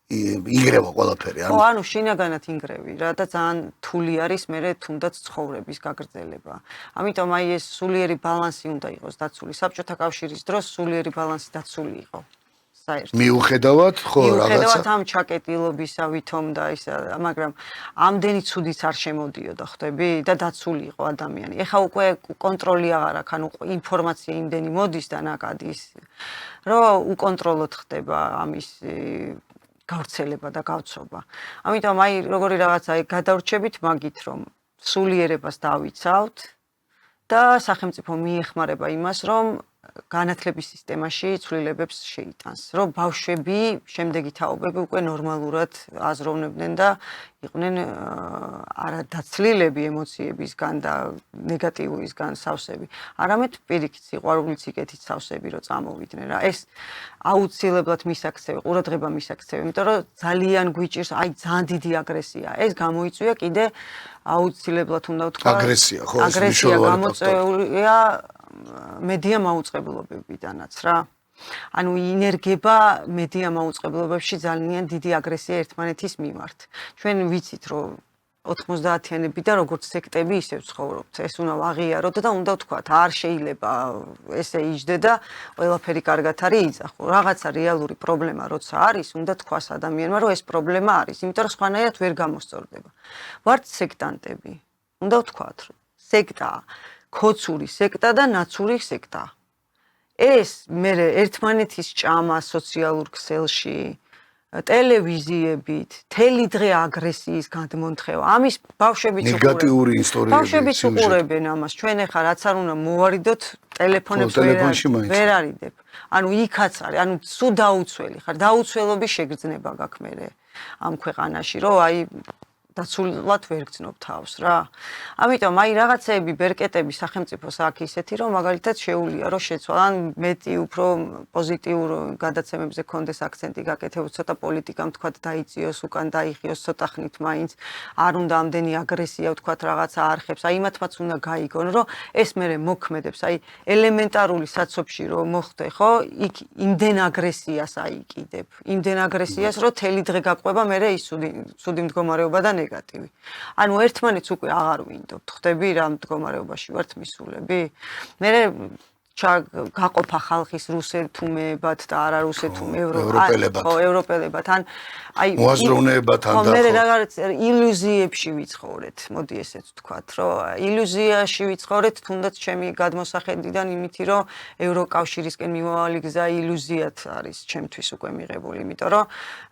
იგრევა ყველაფერი. ანუ შინაგანად ინგრევი რა და ძალიან რთული არის მე თუნდაც ცხოვრების გაგრძელება. ამიტომ აი ეს სულიერი ბალანსი უნდა იყოს დაცული. საბჭოთა კავშირის დროს სულიერი ბალანსი დაცული იყო. მიუხედავად ხო რაღაცა მიუხედავად ამ ჩაკეტილობისა ვითომ და ისა მაგრამ ამდენი ცუდიც არ შემოდიოდა ხვდები და დაცული იყო ადამიანი. ეხა უკვე კონტროლი აღარ აქვს, ანუ ინფორმაცია იმდენი მოდის და ნაკადის რომ უკონტროლოდ ხდება ამის გავრცელება და გავცობა. ამიტომ აი როგორი რაღაცა გადავრჩებით მაგით რომ სულიერებას დავიცავთ და სახელმწიფო მიეხმარება იმას რომ განათლების სისტემაში ცვლილებებს შეიტანს, რომ ბავშვები, შემდეგი თაობები უკვე ნორმალურად აზროვნებდნენ და იყვნენ არადაცლილები ემოციებისგან და ნეგატივურისგან სავსები. არამედ პირიქით სიყვარულით სიკეთით სავსები რომ წამოვიდნენ რა. ეს აუცილებლად მისაქცევი, ყურადღება მისაქცევი, იმიტომ რომ ძალიან გვიჭირს, აი ძალიან დიდი აგრესია. ეს გამოიწვია კიდე აუცილებლად უნდა ვთქვა აგრესია, ხო, ეს აგრესია მნიშვნელოვანი გამოწვეულია მედია მაუწყებლობებიდანაც რა. ანუ ინერგება მედია მაუწყებლობებში ძალიან დიდი აგრესია ერთმანეთის მიმართ. ჩვენ ვიცით რომ 90-იანებიდან როგორც სექტები ისევ ცხოვრობთ. ეს უნდა აღიაროთ და უნდა ვთქვათ, არ შეიძლება ესე იჯდე და ყველაფერი კარგად არის იცახო. რაღაცა რეალური პრობლემა როცა არის, უნდა თქვას ადამიანმა რომ ეს პრობლემა არის, იმიტომ რომ სხვანაირად ვერ გამოსწორდება. ვართ სექტანტები. უნდა ვთქვათ რომ სექტაა ქოცური სექტა და ნაცური სექტა. ეს მე ერთმანეთის ჭამა სოციალურ ქსელში, ტელევიზიებით, თელი დღე აგრესიის გადმონთხევა. ამის ბავშვებიც ნეგატიური ისტორიები. ბავშვებიც უყურებენ ამას. ჩვენ ახლა რაც არ უნდა მოვარიდოთ, ტელეფონებს ვერ არიდებ. ანუ იქაც არის, ანუ სულ დაუცველი ხარ. დაუცველობის შეგრძნება გაქვს მე ამ ქვეყანაში, რომ აი დაცულად ვერ გძნობ თავს რა. ამიტომ აი რაღაცეები ბერკეტები სახელმწიფოს აქვს ისეთი რომ მაგალითად შეუულია რომ შეცვალ ან მეტი უფრო პოზიტიურ გადაცემებზე კონდეს აქცენტი გაკეთებოს ცოტა პოლიტიკამ თქვათ დაიწიოს უკან დაიხიოს ცოტა ხნით მაინც არ უნდა ამდენი აგრესია ვთქვათ რაღაცა არხებს აი იმათმაც უნდა გაიგონ რომ ეს მე მოქმედებს აი ელემენტარული საცობში რომ მოხდე ხო იქ იმდენ აგრესიას აიკიდებ იმდენ აგრესიას რომ თელი დღე გაყვება მე ის სუდი მდგომარეობა და ნეგატივი. ანუ ერთმანეთს უკვე აღარ ვინდობთ. ხვდები რა მდგომარეობაში ვართ მისულები? მე გაყოფა ხალხის რუსეთუმეებად და არარუსეთუმ ევროპელებად. ან აი მოაზროვნეებთან და მე რაღაც ილუზიებში ვიცხოვრეთ. მოდი ესეც ვთქვათ, რომ ილუზიაში ვიცხოვრეთ თუნდაც ჩემი გადმოსახედიდან იმითი, რომ ევროკავშირისკენ მიმავალი გზა ილუზიად არის ჩემთვის უკვე მიღებული, იმიტომ რომ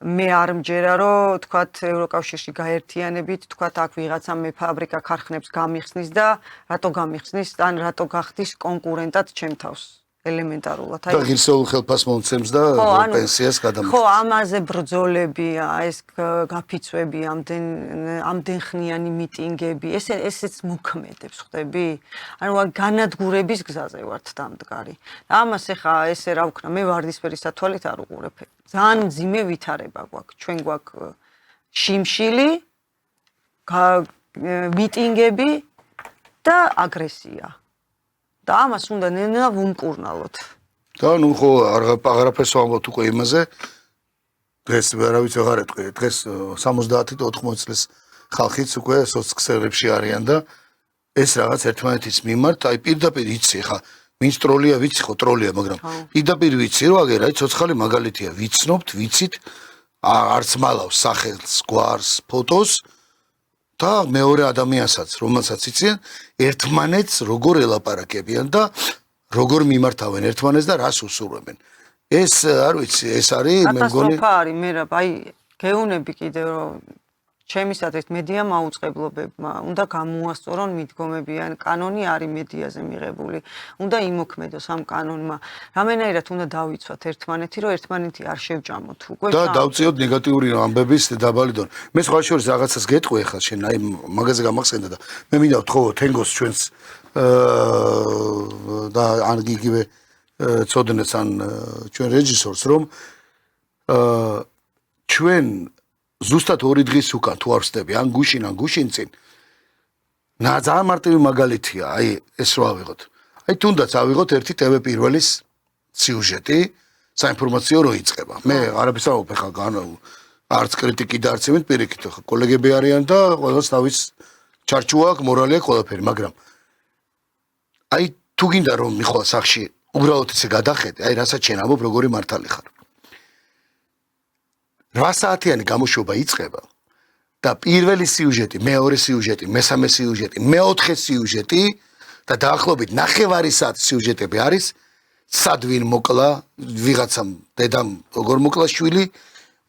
მე არ მჯერა, რომ თქვათ ევროკავშირში გაერთიანებით, თქვათ აქ ვიღაცა მე ფაბრიკა ქარხნებს გამიხსნის და რატო გამიხსნის, ან რატო გახდის კონკურენტად თავს ელემენტარულად და ღირსეულ ხელფას მომცემს და პენსიას გადამოწევს. ხო, ამაზე ბრძოლებია, ეს გაფიცვები, ამდენ ხნიანი მიტინგები, ესეც მოქმედებს, ხვდები? ანუ განადგურების გზაზე ვართ დამდგარი. და ამას ეხა ესე რა ვქნა, მე ვარდისფერი სათვალით არ უყურებ. ძალიან მძიმე ვითარება გვაქვს. ჩვენ გვაქვს შიმშილი, მიტინგები და აგრესია. და ამას უნდა ნენა ვუმკურნალოთ. და ნუ ხო აღარაფერს ვამბობთ უკვე იმაზე. დღეს არავის აღარ ეტყვი. დღეს 70 და 80 წლის ხალხიც უკვე სოციქსელებში არიან და ეს რაღაც ერთმანეთის მიმართ აი პირდაპირ იცი ხა ვინც ტროლია ვიცი ხო ტროლია მაგრამ პირდაპირ ვიცი რომ აგერ აი ცოცხალი მაგალითია ვიცნობთ ვიცით არც მალავს სახელს გვარს ფოტოს და მეორე ადამიანსაც რომელსაც იციან ერთმანეთს როგორ ელაპარაკებიან და როგორ მიმართავენ ერთმანეთს და რას უსურვებენ ეს არ ვიცი ეს არის მე მგონი კატასტროფა არის მე რა აი გეუნები კიდე რომ ჩემისადმი მედია მაუწყებლობებმა უნდა გამოასწორონ მიდგომები ან კანონი არის მედიაზე მიღებული უნდა იმოქმედოს ამ კანონმა რამენაირად უნდა დავიცვათ ერთმანეთი რომ ერთმანეთი არ შევჭამოთ უკვე და დავწიოთ ნეგატიური ამბების დაბალი დონე მე სხვა შორის რაღაცას გეტყვი ახლა შენ აი მაგაზე გამახსენდა და მე მინდა ვთხოვო თენგოს ჩვენს და ან იგივე ცოდნეს ან ჩვენ რეჟისორს რომ ჩვენ ზუსტად 2 დღის უკან თუ არ ვსდები, ან გუშინ წინ. ძალიან მარტივი მაგალითია, აი ეს რა ავიღოთ. აი თუნდაც ავიღოთ ერთი TV პირველის სიუჟეტი, საინფორმაციო რო იწყება. მე არაფერს არ ვფეხა არც კრიტიკი და არც იმით პირიქით, ხო, კოლეგები არიან და ყველას თავის ჩარჩოა აქვს, მორალი აქვს, ყველაფერი, მაგრამ აი თუ გინდა რომ მიხვალ სახში უბრალოდ ისე გადახედე, აი რასაც შენ ამბობ, როგორი მართალი ხარ. 8 საათიანი გამოშვება იწყება და პირველი სიუჟეტი, მეორე სიუჟეტი, მესამე სიუჟეტი, მეოთხე სიუჟეტი და დაახლოებით 9 საათი სიუჟეტები არის სადვინ მოკლა, ვიღაცამ დედამ როგორ მოკლა შვილი,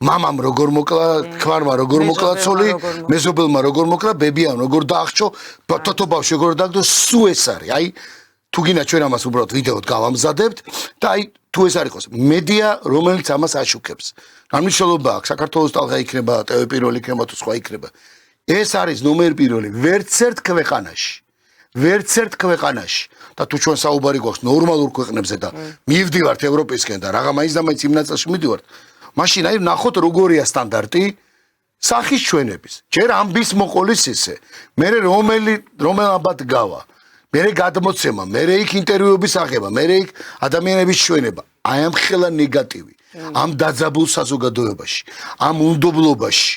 მამამ როგორ მოკლა, ქმარმა როგორ მოკლა ცოლი, მეზობელმა როგორ მოკლა, ბებიამ როგორ დაახჭო, თოთო ბავშვი როგორ დააგდო, სულ ეს არის. აი თუ გინდა ჩვენ ამას უბრალოდ ვიდეოდ გავამზადებთ და აი თუ ეს არ იყოს მედია, რომელიც ამას აშუქებს. რა მნიშვნელობა აქვს საქართველოს ტალღა იქნება, TV პირველი იქნება თუ სხვა იქნება. ეს არის ნომერ პირველი ვერც ერთ ქვეყანაში და თუ ჩვენ საუბარი გვაქვს ნორმალურ ქვეყნებზე და მივდივართ ევროპისკენ და რაღაც მაინც და მაინც იმ ნაწილში მივდივართ, მაშინ აი ნახოთ როგორია სტანდარტი სახის ჩვენების. ჯერ ამბის მოყოლის ისე, მე რომელ აბად გავა, მე გადმოცემა, მე იქ ინტერვიუების აღება, მე იქ ადამიანების ჩვენება. აი ამ ხელა ნეგატივი, ამ დაძაბულ საზოგადოებაში, ამ უნდობლობაში.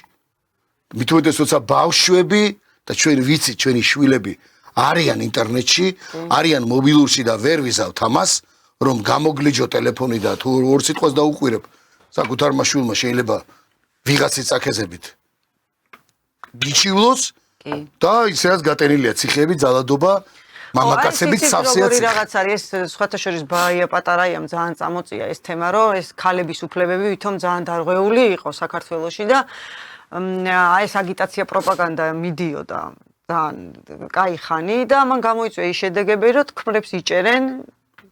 მით უმეტეს როცა ბავშვები და ჩვენ ვიცით ჩვენი შვილები არიან ინტერნეტში, არიან მობილურში და ვერ ვიზავთ ამას, რომ გამოგლიჯო ტელეფონი და თუ ორ სიტყვას დაუყვირებ, საკუთარმა შვილმა შეიძლება ვიღაცის წაქეზებით გიჩივლოს და ისედაც გატენილია ციხეები, ძალადობა, მამაკაცებით სავსეა ციხე. რაღაც არის ეს სხვათა შორის ბაია პატარაიამ ძალიან წამოწია ეს თემა, რომ ეს ქალების უფლებები ვითომ ძალიან დარღვეული იყო საქართველოში და აი ეს აგიტაცია პროპაგანდა მიდიოდა ძალიან კაი ხანი და მან გამოიწვია ის შედეგები, რომ თქმებს იჭერენ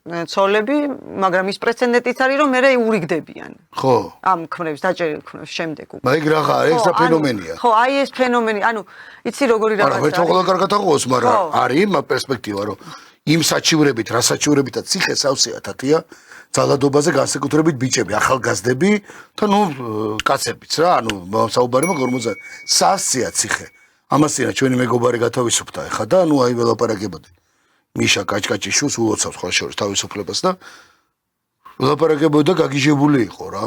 ცოლები, მაგრამ ის პრეცედენტიც არის, რომ მე ურიგდებიან. ხო. ამ ქმნებს დაჭერილ ქმნებს შემდეგ უკვე. მაიგ რაღა, ეს რა ფენომენია. ხო, აი ეს ფენომენი, ანუ იცი როგორი რაღაცა. არა, ვერთხელ კარგად აღოს, მაგრამ არის იმ პერსპექტივა, რომ იმ საჩივრებით, რა საჩივრებითაც ციხე სავსეა თათია, ძალადობაზე განსაკუთრებით ბიჭები, ახალგაზრდები და ნუ კაცებიც რა, ანუ საუბარი მაგ 50 სავსეა ციხე. ამასინა ჩვენი მეგობარი გათავისუფლდა ეხა და ნუ აი ველაპარაკებოდი. მიშა კაჭკაჭიშვილს ულოცავს ხოლმე შორის თავისუფლებას და ველაპარაკებოდა და გაგიჟებული იყო რა.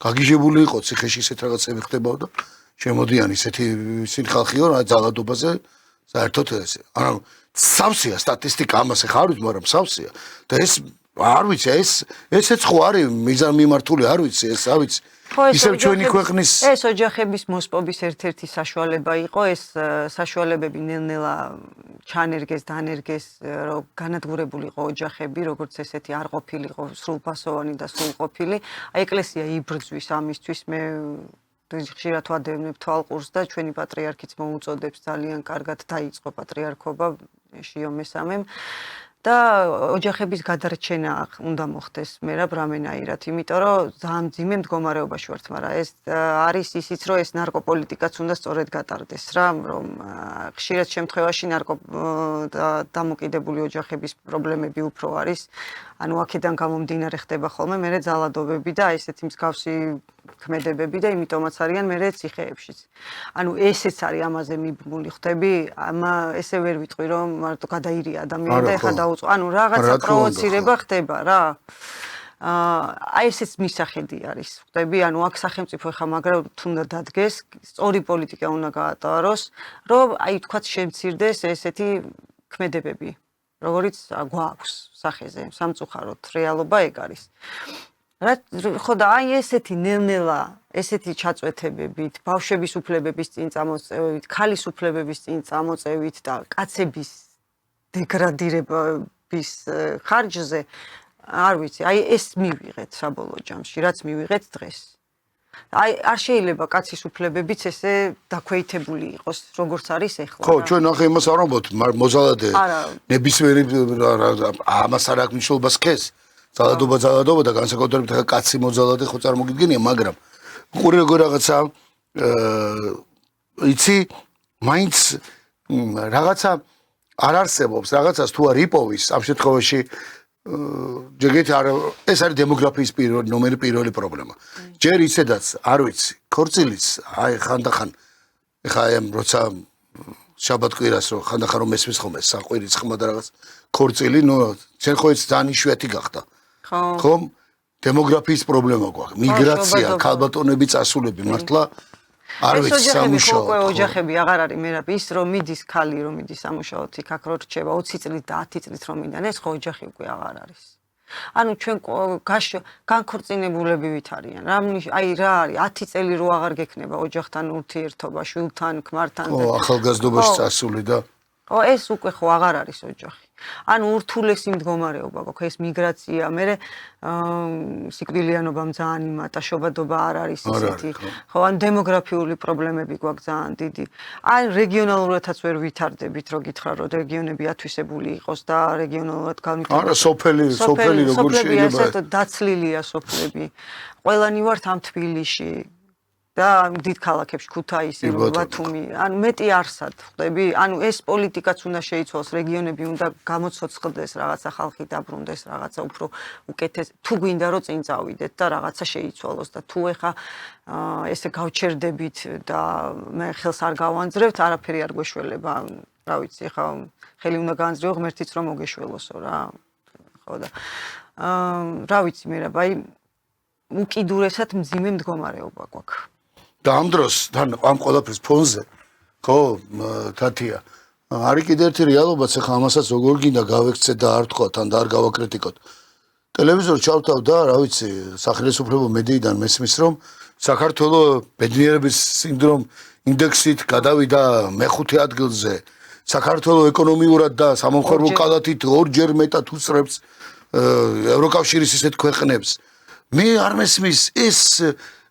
გაგიჟებული იყო ციხეში ისეთ რაღაცები ხდებოდა. შემოდიან ისეთი ხალხიო რა ძალადობაზე საერთოდ ესე. ანუ სავსეა სტატისტიკა ამას ეხა არ ვიცი, მაგრამ სავსეა. და ეს არ ვიცი, ესეც ხო არის მიზან მიმართული, არ ვიცი, ეს არ ვიცი. ისევ ჩვენი ქვეყნის ეს ოჯახების მოსპობის ერთ-ერთი საშუალება იყო, ეს საშუალებები ნელ-ნელა ჩანერგეს, დანერგეს, რომ განადგურებული იყო ოჯახები, როგორც ესეთი არ ყოფილიყო სრულფასოვანი და სრულყოფილი. აი ეკლესია იბრძვის ამისთვის, მე ხშირად ვადევნებ თვალყურს და ჩვენი პატრიარქიც მოუწოდებს ძალიან კარგად დაიწყო პატრიარქობა შიო მესამემ. და ოჯახების გადარჩენა უნდა მოხდეს მე რამენაირად, იმიტომ რომ ძალიან მძიმე მდგომარეობაში ვართ, მაგრამ ეს არის ისიც, რომ ეს ნარკოპოლიტიკაც უნდა სწორედ გატარდეს რა, რომ ხშირად შემთხვევაში დამოკიდებული ოჯახების პრობლემები უფრო არის, ანუ აქედან გამომდინარე ხდება ხოლმე მე ძალადობები და ესეთი მსგავსი ქმედებები და იმიტომაც არიან მე ციხეებშიც. ანუ ესეც არის ამაზე მიბმული ხდები, ესე ვერ ვიტყვი რომ მარტო გადაირია ადამიანი და ეხა დაუწყო. ანუ რაღაცა პროვოცირება ხდება რა. აი ესეც მისახედი არის. ხდები, ანუ აქ სახელმწიფო ეხა მაგრამ თუნდა დადგეს, სწორი პოლიტიკა უნდა გაატაროს, რომ აი თქვათ შემცირდეს ესეთი ქმედებები, როგორიც გვაქვს სახეზე, სამწუხაროდ რეალობა ეგ არის. ხო და აი ესეთი ნელ-ნელა, ესეთი ჩაწვეთებებით, ბავშვების უფლებების წინ წამოწევით, ქალის უფლებების წინ წამოწევით და კაცების დეგრადირების ხარჯზე, არ ვიცი, აი ეს მივიღეთ საბოლოო ჯამში, რაც მივიღეთ დღეს. აი არ შეიძლება კაცის უფლებებიც ესე დაქვეითებული იყოს, როგორც არის ეხლა. ხო, ჩვენ ახლა იმას არ ვამბობთ, მოზალადე ნებისმიერი ამას არ აქვს მნიშვნელობას ქეს. ძალადობა და განსაკუთრებით ახლა კაცი მოძალადე ხო წარმოგიდგენია, მაგრამ უყურე როგორ რაღაცა იცი, მაინც რაღაცა არ არსებობს, რაღაცას თუ არ იპოვის, ამ შემთხვევაში ჯერეთ ეს არის დემოგრაფიის პირველი პრობლემა. ჯერ ისედაც არ ვიცი, ქორწილის აი ხანდახან ეხა აი როცა შაბათ-კვირას რო ხანდახან რომ ესმის ხოლმე საყვირის ხმა და რაღაც ქორწილი, ნუ ჩვენ ხო ეს ძალიან იშვიათი გახდა. ხო? დემოგრაფიის პრობლემა გვაქვს. მიგრაცია, ქალბატონები წასულები მართლა არ ვიცი სამუშაო. უკვე ოჯახები აღარ არის მერაბი ის რომ მიდის ქალი რომ მიდის სამუშაოდ იქ აქ რო რჩება 20 წლით და 10 წლით რომ მინდა ეს ხო ოჯახი უკვე აღარ არის. ანუ ჩვენ განქორწინებულები ვით არიან. აი რა არის 10 წელი რო აღარ გექნება ოჯახთან ურთიერთობა, შვილთან, ქმართან. ო ახალგაზრდობაში წასული და ო ეს უკვე ხო აღარ არის ოჯახი. ანუ ურთულესი მდგომარეობა გვაქვს ეს მიგრაცია, მე სიკვდილიანობამ ძალიან იმატა, შობადობა არ არის ისეთი. ხო, ან დემოგრაფიული პრობლემები გვაქვს ძალიან დიდი. ან რეგიონალურადაც ვერ ვითარდებით, რო გითხრა, რომ რეგიონები ათვისებული იყოს და რეგიონალურად განვითარდეს. არა, სოფელი როგორ შეიძლება. ესეთ დაცლილია სოფლები. ყველანი ვართ ამ თბილისში. და დიდ ქალაქებში ქუთაისი, ბათუმი, ანუ მეტი არსად ხვდები? ანუ ეს პოლიტიკაც უნდა შეიცვალოს, რეგიონები უნდა გამოცოცხლდეს, რაღაცა ხალხი დაბრუნდეს, რაღაცა უფრო უკეთეს, თუ გვინდა რომ წინ წავიდეთ და რაღაცა შეიცვალოს და თუ ეხა ესე გავჩერდებით და მე ხელს არ გავანძრევთ, არაფერი არ გვეშველება, რა ვიცი, ეხა ხელი უნდა გაანძრევო ღმერთიც რომ მოგეშველოსო რა. ხო და რა ვიცი მე რა, აი უკიდურესად მძიმე მდგომარეობა გვაქვს. და ამ დროს თან ამ ყველაფრის ფონზე ხო თათია არის კიდე ერთი რეალობაც ახლა ამასაც როგორ გინდა გავექცე და არ თქვა თან და არ გავაკრიტიკოთ ტელევიზორ ჩავთავ და რა ვიცი სახელმწიფო მედიიდან მესმის რომ საქართველოს ბედნიერების სინდრომ ინდექსით გადავიდა მეხუთე ადგილზე საქართველოს ეკონომიურად და სამომხმარებლო კალათით ორჯერ მეტად უსწრებს ევროკავშირის ისეთ ქვეყნებს მე არ მესმის ეს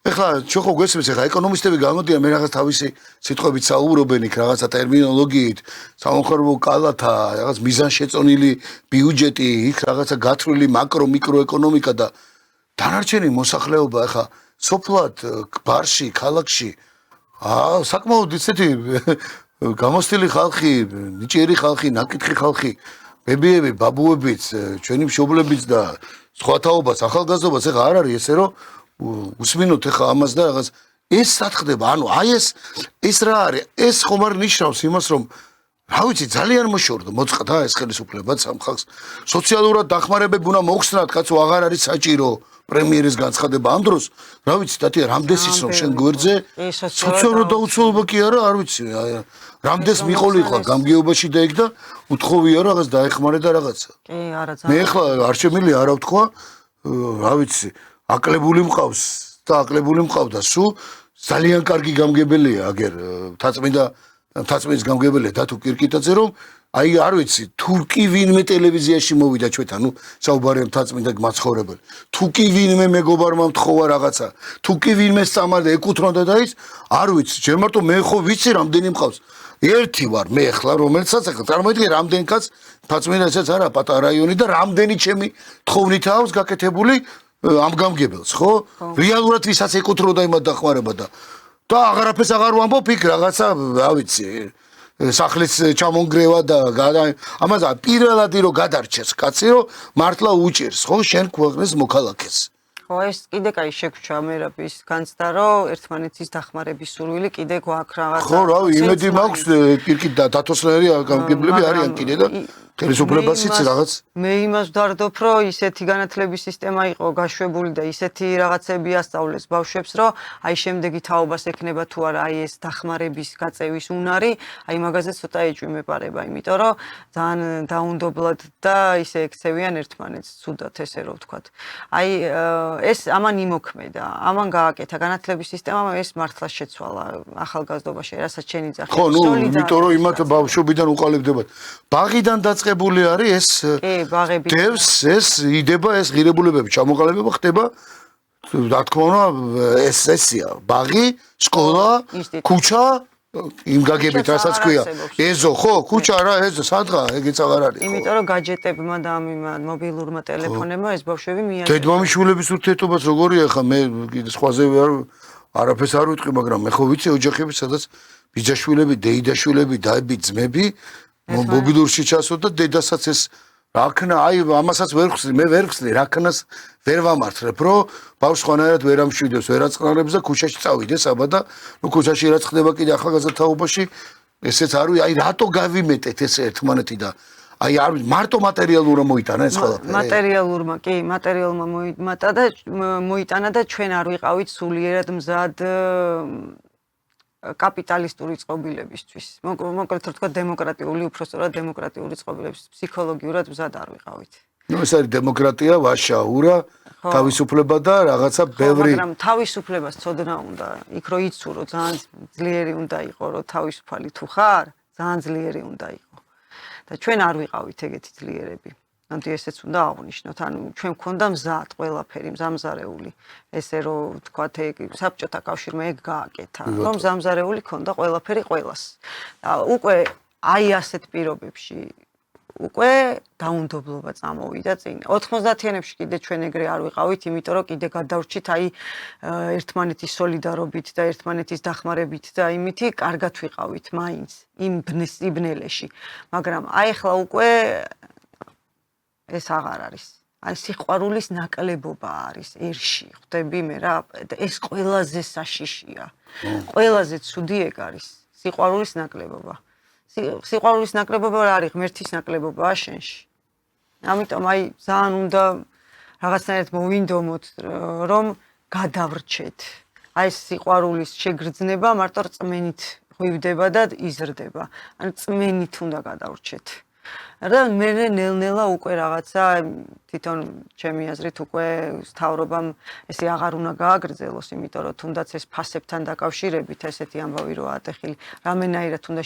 ეხლა ჩვენ ხო გვესმის ეხლა ეკონომისტები გამოდიან მე რაღაც თავისი სიტყვებით საუბრობენ იქ რაღაცა ტერმინოლოგიით სამომხმარებლო კალათა რაღაც მიზანშეწონილი ბიუჯეტი იქ რაღაცა გათვლილი მაკრო მიკროეკონომიკა და დანარჩენი მოსახლეობა ეხლა სოფლად ბარში ქალაქში საკმაოდ ისეთი გამოსტილი ხალხი ნიჭიერი ხალხი ნაკითხი ხალხი ბებიები ბაბუებიც ჩვენი მშობლებიც და სხვა თაობას ახალგაზრდობას ეხლა არ არის ესე რომ უსმინოთ ეხა ამას და რაღაც ეს სათხდება ანუ აი ეს რა არის ეს ხომ არ ნიშნავს იმას რომ რა ვიცი ძალიან მოშორდა მოწყდა ეს ხელისუფლებაც ამ ხალხს სოციალურად დახმარებები უნდა მოხსნათ კაცო აღარ არის საჭირო პრემიერის განცხადება ამ დროს რა ვიცი დათია რამდენს ის რომ შენ გვერდზე სოციალურად დაუცველობა კი არა არ ვიცი რამდენს მიყოლიყო გამგეობაში და იქ და უთხოვია რაღაც დაეხმარე და რაღაცა კი არა მე ახლა არჩემილი არა ვთქვა რა ვიცი აკლებული მყავს და აკლებული მყავდა სულ ძალიან კარგი გამგებელია აგერ თაწმინდის გამგებელია დათო კირკიტაძე რომ აი არ ვიცი თურკი ვინმე ტელევიზიაში მოვიდა ჩვენთან ნუ საუბარია თაწმინდა მაცხოვრებელი თურკი ვინმე მეგობარმა მთხოვა რაღაცა თურკი ვინმე სამარდა ეკუთვნოდა და ის არ ვიცი ჯერ მარტო მე ხო ვიცი რამდენი მყავს ერთი ვარ მე ახლა რომელსაც ახლა წარმოიდგინე რამდენი კაც თაწმინდასაც არა პატარა რაიონი და რამდენი ჩემი თხოვნით აქვს გაკეთებული ამ გამგებელს ხო რეალურად ვისაც ეკუთვნოდა იმათ დახმარება და აღარაფერს აღარ ვამბობ იქ რაღაცა რა ვიცი სახლის ჩამონგრევა და ამაზე პირველადი რომ გადარჩეს კაცი რომ მართლა უჭერს ხო შენ ქვეყნის მოქალაქეს ხო ეს კიდე კაი შეგვჩა მერაბის განცდა რომ ერთმანეთის დახმარების სურვილი კიდე გვაქვს რაღაცა ხო რა იმედი მაქვს პირკით და დათოსნერი გამგებლები არიან კიდე და ხელისუფლებაციც რაღაც მე იმას ვდარდობ რომ ისეთი განათლების სისტემა იყო გაშვებული და ისეთი რაღაცები ასწავლეს ბავშვებს რომ აი შემდეგი თაობას ექნება თუ არა აი ეს დახმარების გაწევის უნარი აი მაგაზე ცოტა ეჭვი მეპარება იმიტომ რომ ძალიან დაუნდობლად და ისე ექცევიან ერთმანეთს ცუდად ესე რომ ვთქვათ აი ეს ამან იმოქმედა ამან გააკეთა განათლების სისტემამ ეს მართლა შეცვალა ახალგაზრდობაში რასაც შენი ძახი ხო ნუ იმიტომ რომ იმათ ბავშვობიდან უყალიბდებათ ბაღიდან დაწყებული არის ეს დევს ეს იდება ეს ღირებულებები ჩამოყალიბება ხდება რა თქმა უნდა ეს ესია ბაღი სკოლა ქუჩა იმ გაგებით რასაც ქვია ეზო ხო ქუჩა რა ეზო სადღა ეგეც აღარ არის იმიტომ რომ გაჯეტებმა და ამ მობილურმა ტელეფონებმა ეს ბავშვები მიაჩნდა დედმამიშვილების ურთიერთობაც როგორია ხა მე კიდე სხვაზე არაფერს არ ვიტყვი მაგრამ მე ხო ვიცი ოჯახები სადაც ბიძაშვილები დეიდაშვილები დაები ძმები მობილურში ჩასვლა და დედასაც ეს რაქნა აი ამასაც ვერ ხსნი მე ვერ ხსნი რაქნას ვერ ვამართლებ რომ ბავშვს ხანერად ვერ ამშვიდეს ვერ აწყნარებს და ქუჩაში წავიდეს აბა და ნუ ქუჩაში რაც ხდება კიდე ახალგაზრდა თაობაში ესეც არ ვიცი აი რატო გავიმეტეთ ეს ერთმანეთი და აი არ მარტო მატერიალურმა მოიტანა ეს ყველაფერი მატერიალურმა კი მატერიალურმა მოიტანა და ჩვენ არ ვიყავით სულიერად მზად კაპიტალისტური წყობილებისთვის. მოკლედ რომ თქვა დემოკრატიული, უпростоრად დემოკრატიული წყობილების ფსიქოლოგიურად მზად არ ვიყავით. ნუ ეს არის დემოკრატია, ვაშაურა, თავისუფლება და რაღაცა ბევრი მაგრამ თავისუფლებას ცოდნა უნდა. იქ რო იცურო ძალიან ძლიერი უნდა იყო, რომ თავისუფალი თუ ხარ, ძალიან ძლიერი უნდა იყო. და ჩვენ არ ვიყავით ეგეთი ძლიერები. ანუ ესეც უნდა აღვნიშნოთ, ანუ ჩვენ გვქონდა მზად ყველაფერი, მზამზარეული. ესე რომ თქვათ ეგ საბჭოთა კავშირმა ეგ გააკეთა, რომ მზამზარეული ქონდა ყველაფერი ყველას. და უკვე აი ასეთ პირობებში უკვე დაუნდობლობა წამოვიდა წინ. 90-იანებში კიდე ჩვენ ეგრე არ ვიყავით, იმიტომ რომ კიდე გადავრჩით აი ერთმანეთის სოლიდარობით და ერთმანეთის დახმარებით და იმითი კარგად ვიყავით მაინც იმ იბნელეში. მაგრამ აი ახლა უკვე ეს აღარ არის. აი სიყვარულის ნაკლებობა არის ერში. ხვდები მე რა, ეს ყველაზე საშიშია. ყველაზე ცუდი ეგ არის. სიყვარულის ნაკლებობა. სიყვარულის ნაკლებობა რა არის? ღმერთის ნაკლებობაა შენში. ამიტომ აი ძალიან უნდა რაღაცნაირად მოვინდომოთ, რომ გადავრჩეთ. აი სიყვარულის შეგრძნება მარტო რწმენით ღვივდება და იზრდება. ანუ წმენით უნდა გადავრჩეთ. და მე ნელ-ნელა უკვე რაღაცა თვითონ ჩემი აზრით უკვე მთავრობამ ესე აღარ უნდა გააგრძელოს, იმიტომ რომ თუნდაც ეს ფასებთან დაკავშირებით ესეთი ამბავი რო ატეხილი, რამენაირად უნდა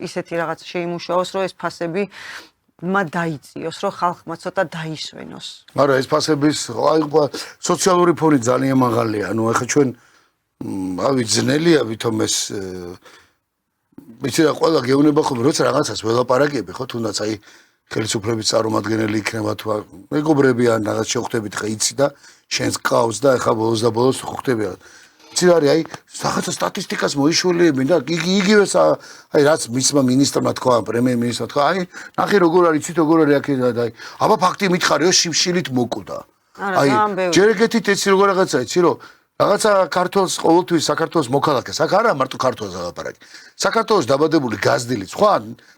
ისეთი რაღაც შეიმუშაოს, რომ ეს ფასები დაიწიოს, რომ ხალხმა ცოტა დაისვენოს. არა, ეს ფასების აი სოციალური ფონი ძალიან მაღალია. ანუ ახლა ჩვენ ავი ძნელია ვითომ ეს ვიცი რა ყველა გეუბნება ხომ როცა რაღაცას ველაპარაკები ხო თუნდაც აი ხელისუფლების წარმომადგენელი იქნება თუ მეგობრები ან რაღაც შეხვდებით ხა იცი და შენს ყავს და ახლა ბოლოს და ბოლოს ხვდები იცი რა აი რაღაცა სტატისტიკას მოიშველიებინ და იგივე აი რაც მისმა მინისტრმა თქვა პრემიერ-მინისტრმა თქვა აი ნახე როგორ არის იცით როგორ არის აქ და აი აბა ფაქტი მითხარიო შიმშილით მოკუდა აი ჯერ ეგეთით ეცი როგორ რაღაცა იცი რომ რაღაცა ქართულს ყოველთვის საქართველოს მოქალაქეს აქ არა მარტო ქართულს ლაპარაკი საქართველოს დაბადებული გაზრდილი სხვა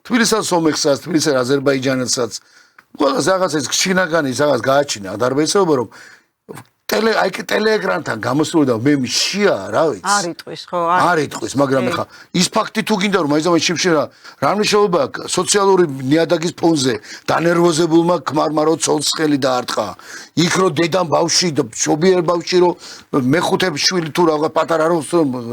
თბილისის ომეხსაც თბილისის აზერბაიჯანელსაც ყველას რაღაცა ის შინაგანი რაღაც გააჩინა არ დაიწყება რომ ტელეეკრანთან გამოსული და მე მიშია რა ვიცი არ იტყვის ხო არ იტყვის მაგრამ ხა ის ფაქტი თუ გინდა რომ მაინც შიმშილ რა მნიშვნელობა აქვს სოციალური ნიადაგის ფონზე დანერვოზებულმა ქმარმა რო ცოლცხელი დაარტყა იქ რო დედამ ბავშვი და შობიერ ბავშვი რო მეხუთე შვილი თუ რაღაც პატარა რო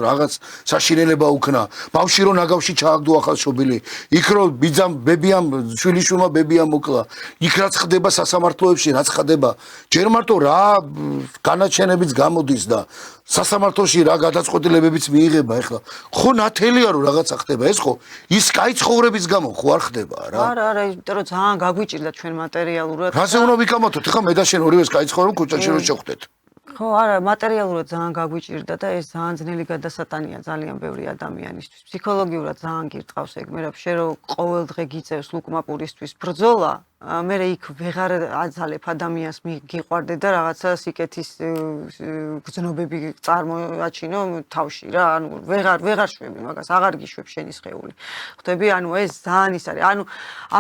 რაღაც საშინელება უქნა ბავშვი რო ნაგავში ჩააგდო ახალშობილი იქ რო ბიძამ ბებიამ შვილიშვილმა ბებიამ მოკლა იქ რაც ხდება სასამართლოებში რაც ხდება ჯერ მარტო რა განაჩენებიც გამოდის და სასამართლოში რა გადაწყვეტილებებიც მიიღება ეხლა ხო ნათელია რომ რაღაცა ხდება ეს ხო ის კაი ცხოვრების გამო ხო არ ხდება რა არა იმიტომ რომ ძალიან გაგვიჭირდა ჩვენ მატერიალურად რაზე უნდა ვიკამათოთ ხა მე და შენ ორივეს კაი ცხოვრობ ქუჩაში რომ შეხვდეთ ხო არა მატერიალურად ძალიან გაგვიჭირდა და ეს ძალიან ძნელი გადასატანია ძალიან ბევრი ადამიანისთვის ფსიქოლოგიურად ძალიან გირტყავს ეგ მე რა შე რომ ყოველ დღე გიწევს ლუკმაპურისთვის ბრძოლა მე იქ ვეღარ აძალებ ადამიანს მიგიყვარდე და რაღაცა სიკეთის გზნობები წარმოაჩინო თავში რა ანუ ვეღარ შვები მაგას აღარ გიშვებ შენი სხეული ხვდები ანუ ეს ძალიან ის არის ანუ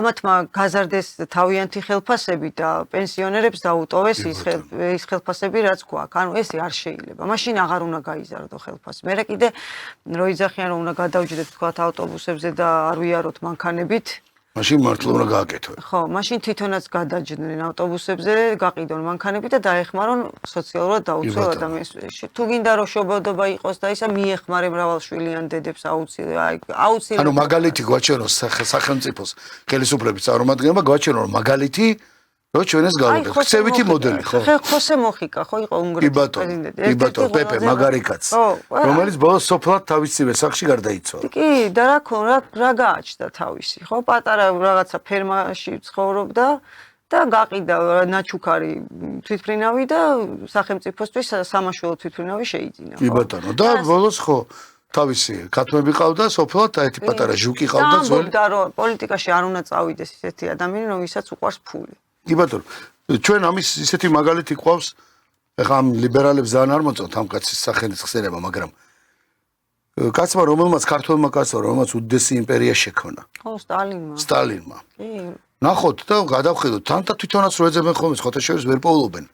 ამათმა გაზარდეს თავიანთი ხელფასები და პენსიონერებს დაუტოვეს ის ხელფასები რაც გვაქვს ანუ ეს არ შეიძლება მაშინ აღარ უნდა გაიზარდო ხელფასი მე კიდე რო იძახიან რომ უნდა გადავჯდეთ თქვა ავტობუსებზე და არ ვიაროთ მანქანებით მაშინ მართლა უნდა გააკეთო. ხო, მაშინ თვითონაც გადაჯდნენ ავტობუსებზე, გაყიდონ მანქანები და დაეხმარონ სოციალურად დაუცველ ადამიანს. თუ გინდა რომ შობადობა იყოს და ისა მიეხმარე მრავალშვილიან დედებს აუცილებლად. ანუ მაგალითი გვაჩვენოს სახელმწიფოს ხელისუფლების წარმომადგენელმა გვაჩვენოს რომ მაგალითი რო ჩვენ ეს გავაკეთეთ. ხსევითი მოდელი, ხო? ხოსე მოხიკა, ხო იყო უნგრეთის პრეზიდენტი. კი ბატონო, პეპე მაგარიკაც. რომელიც ბოლოს სოფლად თავისივე სახში გარდაიცვალა. კი, და რა გააჩნდა თავისი, ხო? პატარა რაღაცა ფერმაში ცხოვრობდა და გაყიდა ნაჩუქარი თვითმფრინავი და სახელმწიფოსთვის სამაშველო თვითმფრინავი შეიძინა. კი ბატონო, და ბოლოს ხო თავისი ქათმები ყავდა, სოფლად და ერთი პატარა ჟუკი ყავდა ძველი. და რომ პოლიტიკაში არ უნდა წავიდეს ისეთი ადამიანი, რომ ვისაც უყვარს ფული. კი ბატონო, ჩვენ ამის ისეთი მაგალითი ყავს, ეხლა ამ ლიბერალებს ძალიან არ მოწონთ ამ კაცის სახელის ხსენება, მაგრამ კაცმა ქართველმა კაცმა რომელმაც უდიდესი იმპერია შექმნა. ხო, სტალინმა. სტალინმა. კი. ნახოთ და გადავხედოთ, თან და თვითონაც რო ეძებენ ხოლმე ხოთაშევის ვერ პოულობენ.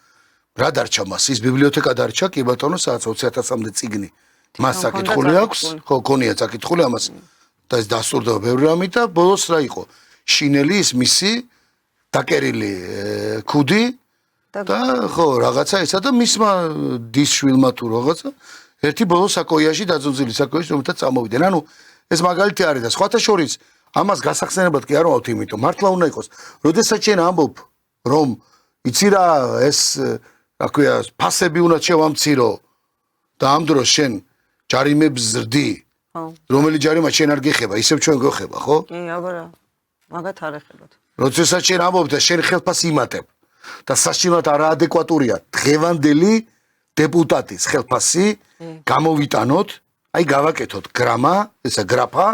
რა დარჩა მას? ის ბიბლიოთეკა დარჩა, კი ბატონო, სადაც 20,000-მდე წიგნი მას საკითხული აქვს, ხო, ქონია საკითხული ამას და ეს დასტურდება ბევრი რამით და ბოლოს რა იყო? შინელი ის მისი დაკერილი ქუდი და ხო, რაღაცა ესა და მისმა დისშვილმა თუ რაღაცა ერთი ბოლოს საკოიაში დაძუნწილი საკოიაში რომელთაც წამოვიდნენ. ანუ ეს მაგალითი არის და სხვათა შორის ამას გასახსენებლად კი არ ვავთ, იმიტომ მართლა უნდა იყოს. როდესაც შენ ამბობ, რომ იცი რა ეს რა ქვია, ფასები უნდა შევამცირო და ამ დროს შენ ჯარიმებს ზრდი. ხო. რომელი ჯარიმა შენ არ გეხება, ისევ ჩვენ გეხება, ხო? კი, აბარა. მაგათ არ ეხებათ. როდესაც შენ ამბობ და შენ ხელფასს იმატებ და საშინლად არაადეკვატურია დღევანდელი დეპუტატის ხელფასი გამოვიტანოთ, აი გავაკეთოთ გრამა, ესა გრაფა,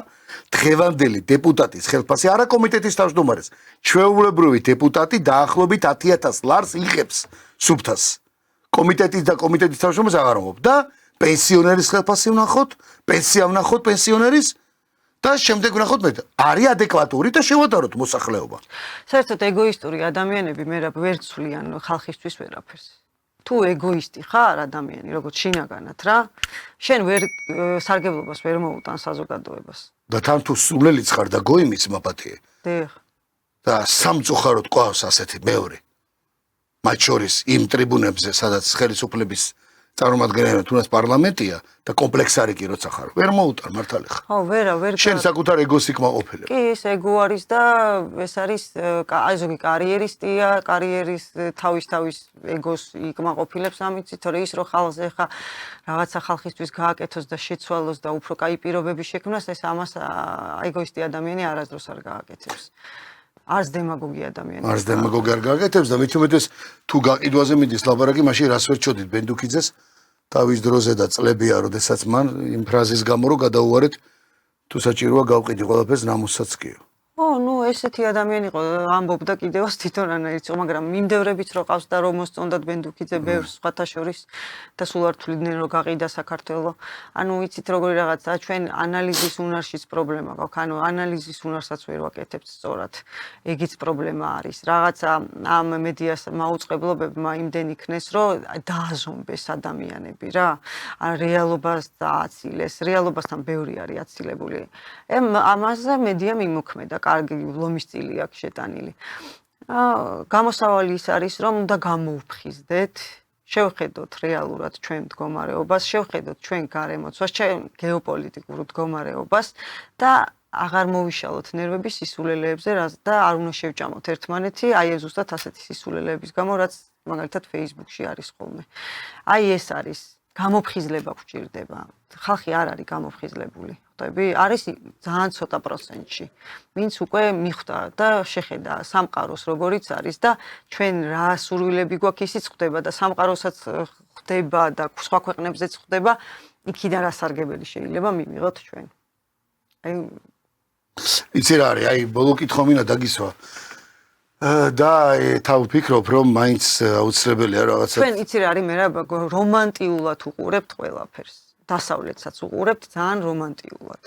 დღევანდელი დეპუტატის ხელფასი, არა კომიტეტის თავმჯდომარეს, ჩვეულებრივი დეპუტატი დაახლოებით 10,000 ლარს იღებს სუფთას. კომიტეტის თავმჯდომარეს აღარ ამბობ და პენსიონერის ხელფასი ვნახოთ, პენსია ვნახოთ პენსიონერის და შემდეგ ვნახოთ მე არის ადეკვატური და შევადაროთ მოსახლეობა. საერთოდ ეგოისტური ადამიანები მე ვერ ცვლიან ხალხისთვის ვერაფერს. თუ ეგოისტი ხარ ადამიანი, როგორც შინაგანად რა, შენ ვერ სარგებლობას ვერ მოუტან საზოგადოებას. და თან თუ სულელიც ხარ და გოიმის მაპატიე. დიახ. და სამწუხაროდ ყავს ასეთი მეორე. მათ შორის იმ ტრიბუნებზე, სადაც ხელისუფლების წარმომადგენელი თუნდაც პარლამენტია და კომპლექსარი კი როცა ხარ, ვერ მოუტან მართალი ხარ. ხო, ვერ. შენ საკუთარ ეგოს იქ მაყოფილებ. კი, ეს ეგო არის და ეს არის აი ზოგი კარიერისტია, კარიერის თავის ეგოს იკმაყოფილებს ამით, თორე ის რო ხალხზე ხა რაღაცა ხალხისთვის გააკეთოს და შეცვალოს და უფრო კაი პირობები შექმნას, ეს ამას ეგოისტი ადამიანი არასდროს არ გააკეთებს. არც დემაგოგი ადამიანი. არც დემაგოგი არ გააკეთებს და მით უმეტეს თუ გაყიდვაზე მიდის ლაბარაკი, მაშინ რას ვერ ჩოდით ბენდუქიძეს თავის დროზე და წლებია, როდესაც მან იმ ფრაზის გამო რო გადაუარეთ თუ საჭიროა გავყიდი ყველაფერს ნამუსაც კიო. ო, ნუ ესეთი ადამიანი იყო, ამბობდა კიდევაც თვითონ რანაირიც, მაგრამ მიმდევრებიც რო ყავს და რომ მოსწონდათ ბენდუქიძე ბევრს სხვათა შორის და სულ არ თვლიდნენ რომ გაყიდა საქართველო. ანუ ვიცით როგორი რაღაცა, ჩვენ ანალიზის უნარშიც პრობლემა გვაქვს, ანუ ანალიზის უნარსაც ვერ ვაკეთებთ სწორად. ეგიც პრობლემა არის. რაღაცა ამ მედიას მაუწყებლობებმა იმდენ იქნეს, რომ დააზომბეს ადამიანები რა. რეალობას დააცილეს, რეალობასთან ბევრი არის აცილებული. ამაზე მედია მიმოქმედა კარგი ლომის წილი აქვს შეტანილი. გამოსავალი ის არის, რომ უნდა გამოვფხიზდეთ, შევხედოთ რეალურად ჩვენ მდგომარეობას, შევხედოთ ჩვენ გარემოცვას, ჩვენ გეოპოლიტიკურ მდგომარეობას და აღარ მოვიშალოთ ნერვები სისულელეებზე და არ უნდა შევჭამოთ ერთმანეთი, აი ეს ზუსტად ასეთი სისულელეების გამო, რაც მაგალითად Facebook-ში არის ხოლმე. აი ეს არის გამოფხიზლება გვჭირდება. ხალხი არ არის გამოფხიზლებული. ხვდები, არის ძალიან ცოტა პროცენტში. ვინც უკვე მიხვდა და შეხედა სამყაროს როგორიც არის და ჩვენ რა სურვილები გვაქვს ისიც ხდება და სამყაროსაც ხდება და სხვა ქვეყნებზეც ხდება, იქიდან რასარგებელი შეიძლება მივიღოთ ჩვენ. აი იცი რა არის, აი ბოლო კითხვა მინდა დაგისვა. და თავ ვფიქრობ, რომ მაინც აუცილებელია რაღაცა. ჩვენ იცი რა არის, მე რა რომანტიულად უყურებთ ყველაფერს. დასავლეთსაც უყურებთ ძალიან რომანტიულად.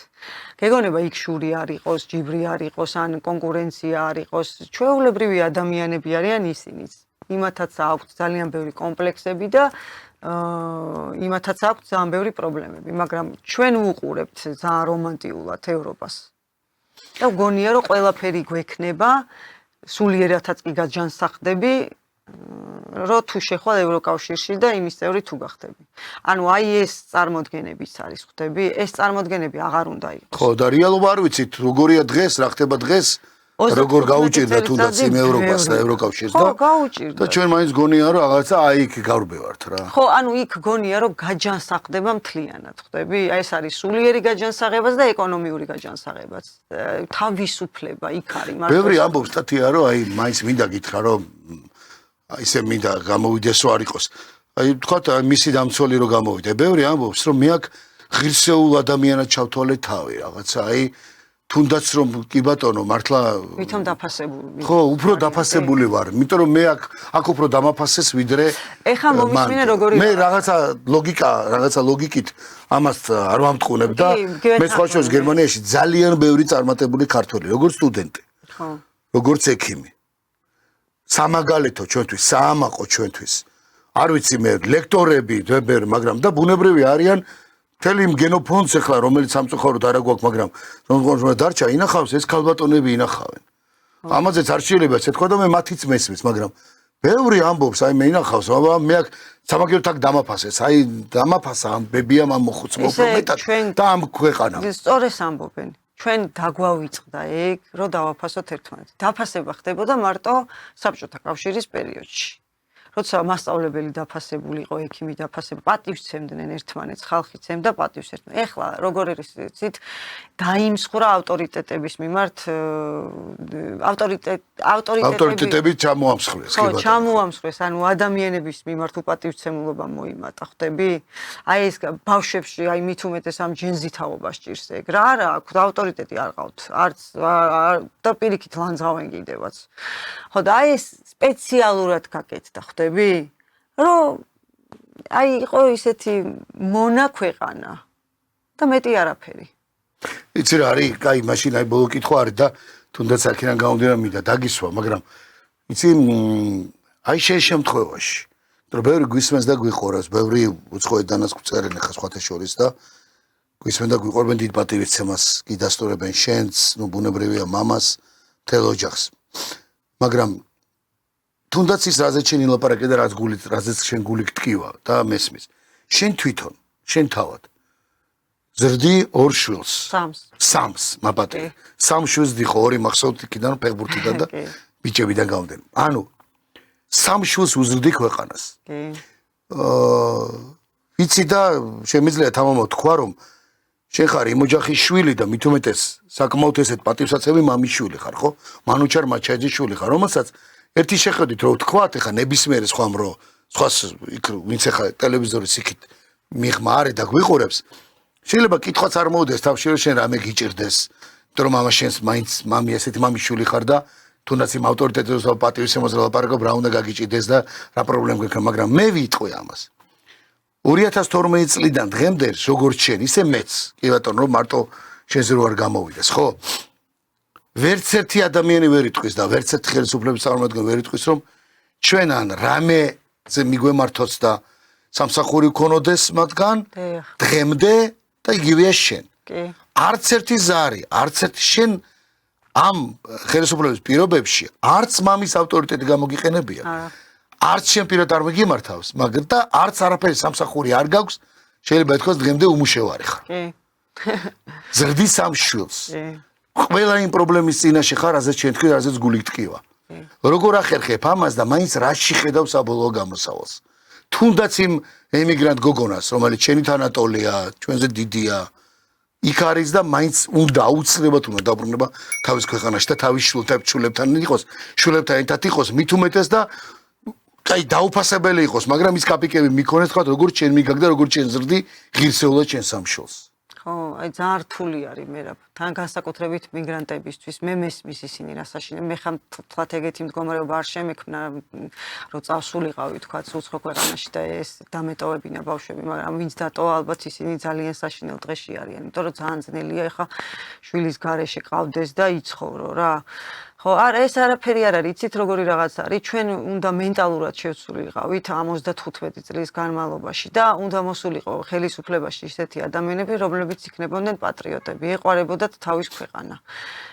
გეგონება იქ შური არ იყოს, ჯიბრი არ იყოს, ან კონკურენცია არ იყოს, ჩვეულებრივი ადამიანები არიან ისინიც. იმათაც აქვთ ძალიან ბევრი კომპლექსები და იმათაც აქვთ ძალიან ბევრი პრობლემები, მაგრამ ჩვენ ვუყურებთ ძალიან რომანტიულად ევროპას. და ვგონია, რომ ყველაფერი გვექნება, სულიერათაც კი გაჯანსაღდები, რო თუ შეხვალ ევროკავშირში და იმის წევრი თუ გახდები. ანუ აი ეს წარმოდგენებიც არის, ხვდები? ეს წარმოდგენები აღარ უნდა იყოს. ხო, და რეალობა არ ვიცით, როგორია დღეს, რა ხდება დღეს, როგორ გაუჭირდა თუნდაც იმ ევროპას და ევროკავშირს და ხო, გაუჭირდა. და ჩვენ მაინც გონია, რომ რაღაცა აი იქ გავრბევართ რა. ხო, ანუ იქ გონია, რომ გაჯანსაღდება მთლიანად, ხვდები? აი ეს არის სულიერი გაჯანსაღებაც და ეკონომიური გაჯანსაღებაც. თავისუფლება იქ არის. ბევრი ამბობს სტატია, რომ აი მაინც მინდა გითხრა, რომ ისე მინდა გამოვიდესო არ იყოს. აი თქვათ მისი დამცველი რომ გამოვიდა. ბევრი ამბობს, რომ მე აქ ღირსეულ ადამიანად ჩავთვალე თავი რაღაცა აი თუნდაც რომ კი ბატონო მართლა ვითომ დაფასებული ხო უფრო დაფასებული ვარ იმიტომ რომ მე აქ უფრო დამაფასეს ვიდრე ეხლა მომისმინე როგორი მე რაღაცა ლოგიკით ამას არ ვამტყუნებ და მე სხვა შორის გერმანიაში ძალიან ბევრი წარმატებული ქართველი როგორც სტუდენტი ხო როგორც ექიმი სამაგალითო ჩვენთვის საამაყო ჩვენთვის არ ვიცი მე ლექტორები ვებერ მაგრამ და ბუნებრივი არიან მთელი იმ გენოფონდს ახლა რომელიც სამწუხაროდ არ აგვაქვს მაგრამ რომ დარჩა ინახავს ეს ქალბატონები ინახავენ ამაზეც არ შეიძლება ეთქვა და მე მათიც მესმის მაგრამ ბევრი ამბობს აი მე ინახავს მე აქ სამაგეროთ აქ დამაფასეს აი დამაფასა ამ ბებიამ ამ მოხუცმო მეტად და ამ ქვეყანამ სწორეს ამბობენ ჩვენ დაგვავიწყდა ეგ რომ დავაფასოთ ერთმანეთს დაფასება ხდებოდა მარტო საბჭოთა კავშირის პერიოდში როცა მასწავლებელი დაფასებული იყო, ექიმი დაფასებული, პატივს ცემდნენ ერთმანეთს, ხალხი ცემდა პატივს ერთმანეთს. ეხლა როგორ არის იცით, დაიმსხვრა ავტორიტეტების მიმართ ავტორიტეტები ჩამოამსხვრეს, კი ბატონო. ხო, ჩამოამსხვრეს, ანუ ადამიანების მიმართ უპატივცემულობა მოიმატა, ხვდები? აი ეს ბავშვებში, აი მით უმეტეს ამ ჯენზითაობა სჭირს ეგ. რა არა აქვს, ავტორიტეტი არ ყავთ, არც და პირიქით ლანძღავენ კიდევაც. ხო და აი ეს სპეციალურად გაკეთდა, ხვდები? რომ აი იყო ისეთი მონა ქვეყანა და მეტი არაფერი. იცი რა არის, კაი, მაშინ აი ბოლო კითხვა არის და თუნდაც აქედან გამომდინარე მინდა დაგისვა, მაგრამ იცი აი შენ შემთხვევაში, რომ ბევრი გვისმენს და გვიყურებს, ბევრი უცხოეთ დანასკვწერენ ახლა სხვათა შორის და გვისმენ და გვიყურებენ დიდ პატივისცემას გიდასტურებენ შენს, ნუ ბუნებრივია მამას, მთელ ოჯახს. მაგრამ თუნდაც ის რაზეც შენ ილაპარაკე და რაზეც შენ გული გტკივა და მესმის. შენ თვითონ, შენ თავად ზრდი ორ შვილს. სამს, მაბატე. სამ შვილს დიხო, ორი მახსოვთ იქიდან ფეხბურთიდან და ბიჭებიდან გავდნენ. ანუ სამ შვილს უზრდი ქვეყანას. კი. ვიცი და შემიძლია თამამად თქვა რომ შენ ხარ იმ ოჯახის შვილი და მით უმეტეს საკმაოდ ესეთ პატივსაცემი მამის შვილი ხარ, ხო? მანუჩარ მაჩაიძის შვილი ხარ, რომელსაც ერთი შეხედვით რომ თქვათ, ეხა ნებისმიერი სხვამ რო სხვას იქ ვინც ეხა ტელევიზორის იქით მიღმა არის და გვიყურებს შეიძლება კითხვაც არ მოუდეს თავში რომ შენ რამე გიჭირდეს იმიტომ რომ მამა შენს მაინც მამი ესეთი მამის შვილი ხარ და თუნდაც იმ ავტორიტეტებს და პატივისცემაზე ლაპარაკობ რა უნდა გაგიჭირდეს და რა პრობლემა გქონდა მაგრამ მე ვიტყვი ამას 2012 წლიდან დღემდე როგორც შენ ისე მეც კი ბატონო რომ მარტო შენზე რო არ გამოვიდეს ხო ვერც ერთი ადამიანი ვერ იტყვის და ვერც ერთი ხელისუფლების წარმომადგენელი ვერ იტყვის რომ ჩვენ ან რამეზე მიგვემართოთ და სამსახური გქონოდეს მათგან დღემდე და იგივეა შენ. კი. არც ერთი ზარი, არც ერთი შენ ამ ხელისუფლების პირობებში არც მამის ავტორიტეტი გამოგიყენებია. არც შენ პირად არ მიგიმართავს, მაგრამ და არც არაფერი სამსახური არ გაქვს, შეიძლება ითქვას დღემდე უმუშევარი ხარ. კი. ზრდი სამ შვილს. კი. ყველა იმ პრობლემის წინაშე ხარ, რაზეც შენ თქვი, რაზეც გული გტკივა. როგორ ახერხებ ამას და მაინც რაში ხედავ საბოლოო გამოსავალს? თუნდაც იმ ემიგრანტ გოგონას, რომელიც შენი თანატოლია, ჩვენზე დიდია, იქ არის და მაინც უნდა აუცილებლად უნდა დაბრუნება თავის ქვეყანაში და თავის შვილებთან იყოს, შვილებთან ერთად იყოს, მით უმეტეს და აი დაუფასებელი იყოს, მაგრამ ის კაპიკები მიქონეს თქვა, როგორც შენ მიგაგდა, როგორც შენ ზრდი, ღირსეულად შენ სამშვილს. ხო, აი ძალიან რთული არის მე რა. თან განსაკუთრებით მიგრანტებისთვის მე მესმის ისინი რასაშინე მე ხამ თქვათ ეგეთი მდგომარეობა არ შემექმნა რომ წავსულიყავი თქვათ უცხო ქვეყანაში და ეს დამეტოვებინა ბავშვები მაგრამ ვინც დატოვა ალბათ ისინი ძალიან საშინელ დღეში არიან იმიტომ რომ ძალიან ძნელია ეხა შვილის გარეშე ყავდეს და იცხოვრო რა ხო არა ეს არაფერი არ არის იცით როგორი რაღაც არის ჩვენ უნდა მენტალურად შევცვლილიყავით 75 წლის განმავლობაში და უნდა მოსულიყო ხელისუფლებაში ისეთი ადამიანები რომლებიც იქნებოდნენ პატრიოტები ეყვარებოდათ თავის ქვეყანა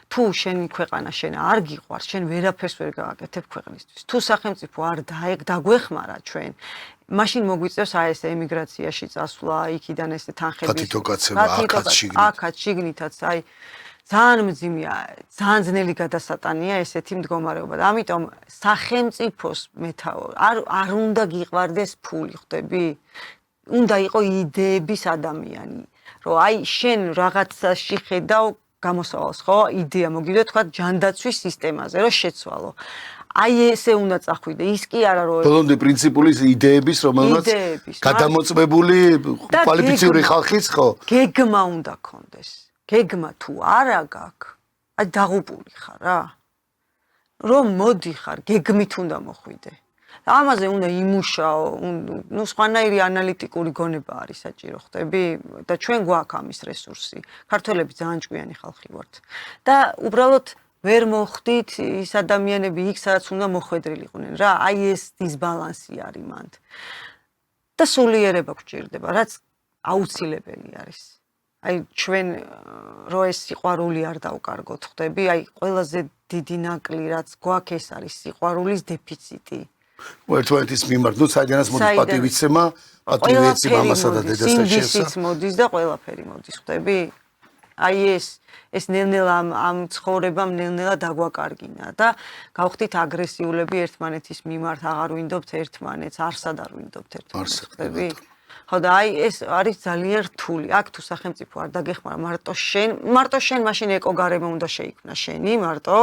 თუ შენი ქვეყანა შენ არ გიყვარს შენ ვერაფერს ვერ გააკეთებ ქვეყნისთვის თუ სახელმწიფო არ დაგვეხმარა ჩვენ მაშინ მოგვიწევს აი ეს ემიგრაციაში წასვლა იქიდან ეს თანხების აქაც შიგნითაც აი ძალიან მძიმეა, ძალიან ძნელი გადასატანია ესეთი მდგომარეობა და ამიტომ სახელმწიფოს არ უნდა გიყვარდეს ფული, ხვდები? უნდა იყო იდეების ადამიანი, რომ აი შენ რაღაცაში ხედავ გამოსავალს, ხო? იდეა მოგიდო თქვა ჯანდაცვის სისტემაზე, რომ შეცვალო. აი ესე უნდა წახვიდე. ის კი არა რომ ბოლომდე პრინციპული იდეების, რომელმაც გადამოწმებული კვალიფიციური ხალხის ხო? გეგმა უნდა გქონდეს. გეგმა თუ არა გაქვს, აი დაღუპული ხარ რა. რომ მოდიხარ, გეგმით უნდა მოხვიდე. ამაზე უნდა იმუშაო, ნუ სხვანაირი ანალიტიკური გონება არის საჭირო, ხტები? და ჩვენ გვაქვს ამის რესურსი. ქართველები ძალიან ჭკვიანი ხალხი ვართ. და უბრალოდ ვერ მოხდით ის ადამიანები იქ, სადაც უნდა მოხვედრილიყვნენ რა. აი ეს დისბალანსი არის მანდ. და სულიერება გვჭირდება, რაც აუცილებელი არის. აი ჩვენ რო ეს სიყვარული არ დავკარგოთ, ხტები? აი ყველაზე დიდი ნაკლი რაც გვაქვს ეს არის სიყვარულის დეფიციტი. ერთმანეთის მიმართ, ნუ საიდანაც მოდის პატივისცემა, პატივიეცება ამასა და დედასთან შესა. სინდისიც მოდის და ყველაფერი მოდის, ხტები? აი ეს ნელ-ნელა ამ ცხოვრებამ ნელ-ნელა დაგვაკარგინა და გავხდით აგრესიულები ერთმანეთის მიმართ, აღარ ვინდობთ ერთმანეთს, არსად არ ვინდობთ ერთმანეთს, ხტები? ხო და აი ეს არის ძალიან რთული. აქ თუ სახელმწიფო არ დაგეხმარა მარტო შენ მაშინ ეკოგარება უნდა შეიქმნა შენი მარტო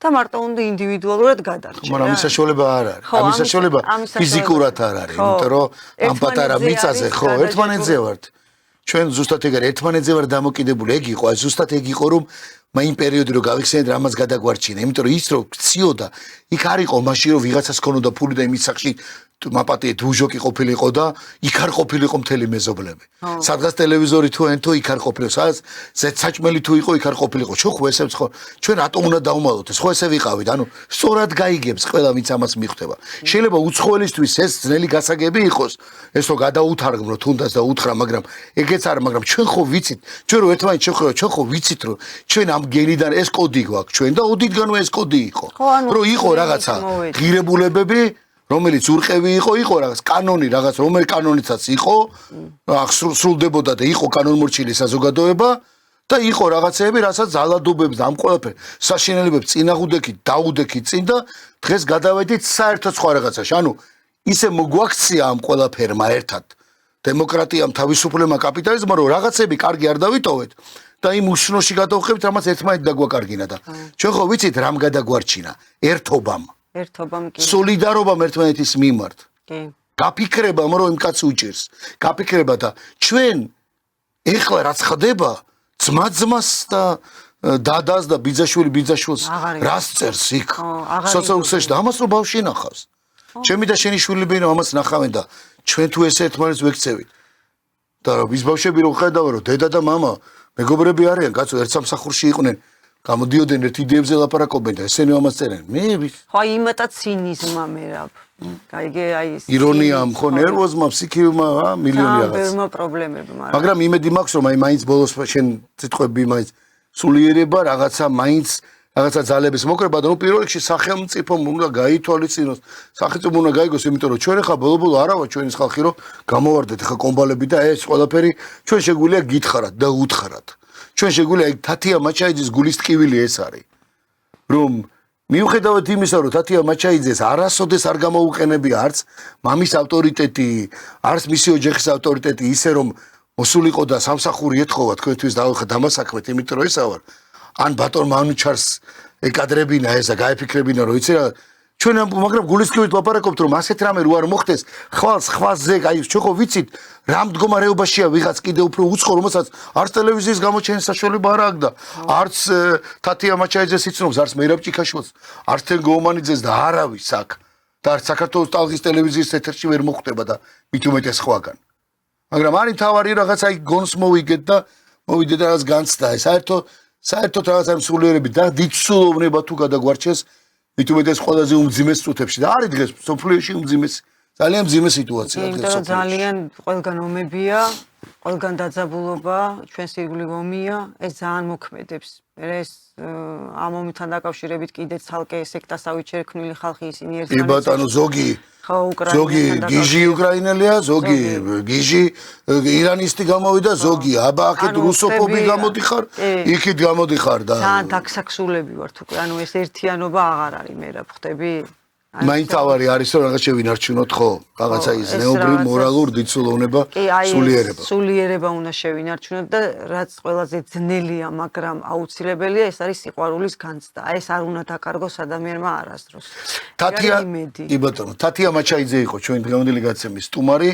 და მარტო უნდა ინდივიდუალურად გადარჩე. მაგრამ ამის საშუალება არ არის. ამის საშუალება ფიზიკურად არ არის, იმიტომ რომ ამ პატარა მიწაზე ხო ერთმანეთზე ვართ. ჩვენ ზუსტად ეგ არის, ერთმანეთზე ვარ დამოკიდებული. ეგ იყო, აი ზუსტად ეგ იყო, რომ იმ პერიოდი რო გავიხსენეთ, რამაც გადაგვარჩინა, იმიტომ რომ ის რო ქციოდა, იქ არ იყო მაშინ რომ ვიღაცას ქონოდა ფული და იმის სახში მაპატიე დუჟოკი ყოფილიყო და იქ არ ყოფილიყო მთელი მეზობლები. სადღაც ტელევიზორი თუ ენთო იქ არ ყოფილიყო, სადღაც საჭმელი თუ იყო იქ არ ყოფილიყო. ჩვენ ხო ესეც ხო, ჩვენ რატომ უნდა დავუმალოთ ეს? ხო ესე ვიყავით, ანუ სწორად გაიგებს ყველა ვინც ამას მიხვდება. შეიძლება უცხოელისთვის ეს ძნელი გასაგები იყოს, ეს რო გადაუთარგმნო თუნდაც და უთხრა, მაგრამ ეგეც არა, მაგრამ ჩვენ ხო ვიცით, ჩვენ რო ერთმანეთს შევხვდებით, ჩვენ ხო ვიცით, რომ ჩვენ ამ გენიდან ეს კოდი გვაქვს ჩვენ და ოდითგანვე ეს კოდი იყო. რომ იყო რაღაცა ღირებულებები რომელიც ურყევი იყო რაღაც კანონი რაღაც რომელი კანონიცაც იყო სრულდებოდა და იყო კანონმორჩილი საზოგადოება და იყო რაღაცეები რასაც ზალადობებს და ამ ყველაფერ საშინელებებს წინაღუდექით დაუდექით წინ და დღეს გადავედით საერთოდ სხვა რაღაცაში ანუ ისე მოგვაქცია ამ ყველაფერმა ერთად დემოკრატიამ თავისუფლებამ კაპიტალიზმმა რომ რაღაცები კარგი არ დავიტოვეთ და იმ უშნოში გადავხებით რამაც ერთმანეთ დაგვაკარგინა და ჩვენ ხო ვიცით რამ გადაგვარჩინა ერთობამ კი. სოლიდარობამ ერთმანეთის მიმართ. კი. გაფიქრებამ რომ იმ კაცს უჭირს. გაფიქრება და ჩვენ ეხლა რაც ხდება ძმა-ძმას და დადას და ბიძაშვილს რას წერს იქ სოციალურ ქსელში და ამას რო ბავშვი ნახავს. ჩემი და შენი შვილები რომ ამას ნახავენ და ჩვენ თუ ესე ერთმანეთს ვექცევით. და ის ბავშვები რო ხედავენ რომ დედა და მამა მეგობრები არიან, კაცო ერთ სამსახურში იყვნენ. გამოდიოდნენ ერთ იდეებზე ლაპარაკობენ და ესენი ამას წერენ. მე ხო იმატა ცინიზმა მერაბ. გაიგე აი ეს ირონიამ ხო ნერვოზმა, ფსიქიურმა მილიონი რაღაც. ბერმა პრობლემები მაგრამ იმედი მაქვს რომ აი მაინც ბოლოს შენ სიტყვები მაინც სულიერება რაღაცა მაინც რაღაცა ძალების მოკრება და ნუ პირველ რიგში სახელმწიფომ უნდა გაითვალისწინოს. სახელმწიფომ უნდა გაიგოს, იმიტომ რომ ჩვენ ხა ბოლო არა ვარ ჩვენის ხალხი რომ გამოვარდეთ ხა კომბალები და ეს ყველაფერი ჩვენ შეგვიძლია გითხრათ და უთხრათ. ჩვენ შეგვიძლია თათია მაჩაიძის გულის ტკივილი ეს არის რომ მიუხედავად იმისა რომ თათია მაჩაიძეს არასოდეს არ გამოუყენებია არც მამის ავტორიტეტი არც მისი ოჯახის ავტორიტეტი ისე რომ მოსულიყო და სამსახური ეთხოვა თქვენთვის დამასაქმეთ იმიტომ რომ ესა ვარ ან ბატონ მანუჩარს ეკადრებინა ესა გაეფიქრებინა რომ იცი რა ჩვენ მაგრამ გულის ტკივით ლაპარაკობთ რომ ასეთ რამე რო არ მოხდეს ხვალს ხვაზე აი ჩვენ ხო ვიცით რა მდგომარეობაშია ვიღაც კიდე უფრო უცხო რომელსაც არც ტელევიზიის გამოჩენის საშუალება არ აქვს და არც თათია მაჩაიძეს იცნობს არც მერაბ ჭიქაშვილს არც თენ გოუმანიძეს და არავის აქ და არც საქართველოს ტალღის ტელევიზიის ეთერში ვერ მოხვდება და მით უმეტეს ხვაგან მაგრამ არის თავარი რაღაც აი გონს მოვიგეთ და მოვიდეთ და რაღაც განცდა საერთოდ რაღაც ამ სულიერები და დიცულოვნება თუ გადაგვარჩეს მით უმეტეს ყველაზე უმძიმეს წუთებში და არის დღეს სოფლიოში უმძიმეს ძალიან მძიმე სიტუაცია დღეს სოფლიოში. ძალიან ყველგან ომებია, ყველგან დაძაბულობა, ჩვენს ირგვლივ ომია, ეს ძალიან მოქმედებს. ეს ამ ომთან დაკავშირებით კიდე ცალკე სექტას ავიჩერქნილი ხალხი ისინი ერთმანეთს. კი ბატონო ზოგი ზოგი გიჟი უკრაინელია, ზოგი გიჟი ირანისტი გამოვიდა, ზოგი აბა აქეთ რუსოფობი გამოდიხარ, იქით გამოდიხარ და ძალიან დაქსაქსულები ვართ უკვე. ანუ ეს ერთიანობა აღარ არის მერაბ ხტები. მაინც თავარი არის რომ რაღაც შევინარჩუნოთ ხო? რაღაცა ის ზნეობრივ მორალურ დიცულოვნება სულიერება. სულიერება უნდა შევინარჩუნოთ და რაც ყველაზე ძნელია, მაგრამ აუცილებელია, ეს არის სიყვარულის განცდა. ეს არ უნდა დაკარგოს ადამიანმა არასდროს. თათია, კი ბატონო, თათია მაჩაიძე იყო ჩვენ დღევანდელი გაცემის სტუმარი.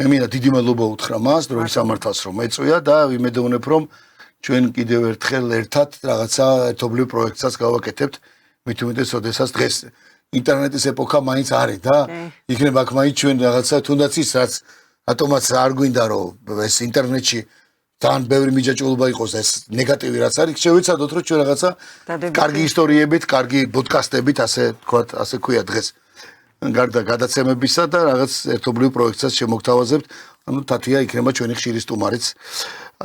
მე მინდა დიდი მადლობა უთხრა მას, დროის სამართალს რომ ეწვია და ვიმედოვნებ რომ ჩვენ კიდევ ერთხელ ერთად რაღაცა ერთობლივ პროექტსაც გავაკეთებთ. მით უმეტეს, ოდესაც დღეს ინტერნეტის ეპოქა მაინც არის და იქნება აქ მაინც ჩვენ რაღაცა თუნდაც ის რაც ატომაც არ გვინდა რომ ეს ინტერნეტში თან ბევრი მიჯაჭვულობა იყოს ეს ნეგატივი რაც არის შევეცადოთ რომ ჩვენ რაღაცა კარგი ისტორიებით, კარგი პოდკასტებით ასე თქვათ, ასე ქვია დღეს გარდა გადაცემებისა და რაღაც ერთობლივ პროექტსაც შემოგთავაზებთ. ანუ თათია იქნება ჩვენი ხშირი სტუმარიც.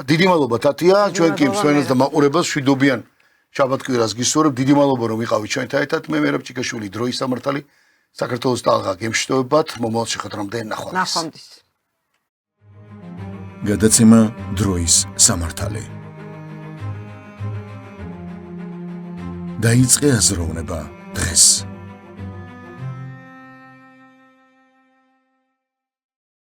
დიდი მადლობა თათია, ჩვენ კი მსმენელს და მაყურებელს შვიდობიან შაბათ-კვირას გისურვებ. დიდი მადლობა რომ ვიყავით ჩვენთან ერთად. მე მერაბ ჭიქაშვილი, დროის სამართალი, საქართველოს ტალღა გემშვიდობებათ. მომავალ შეხვედრამდე ნახვამდის. გადაცემა დროის სამართალი. დაიწყე აზროვნება დღეს.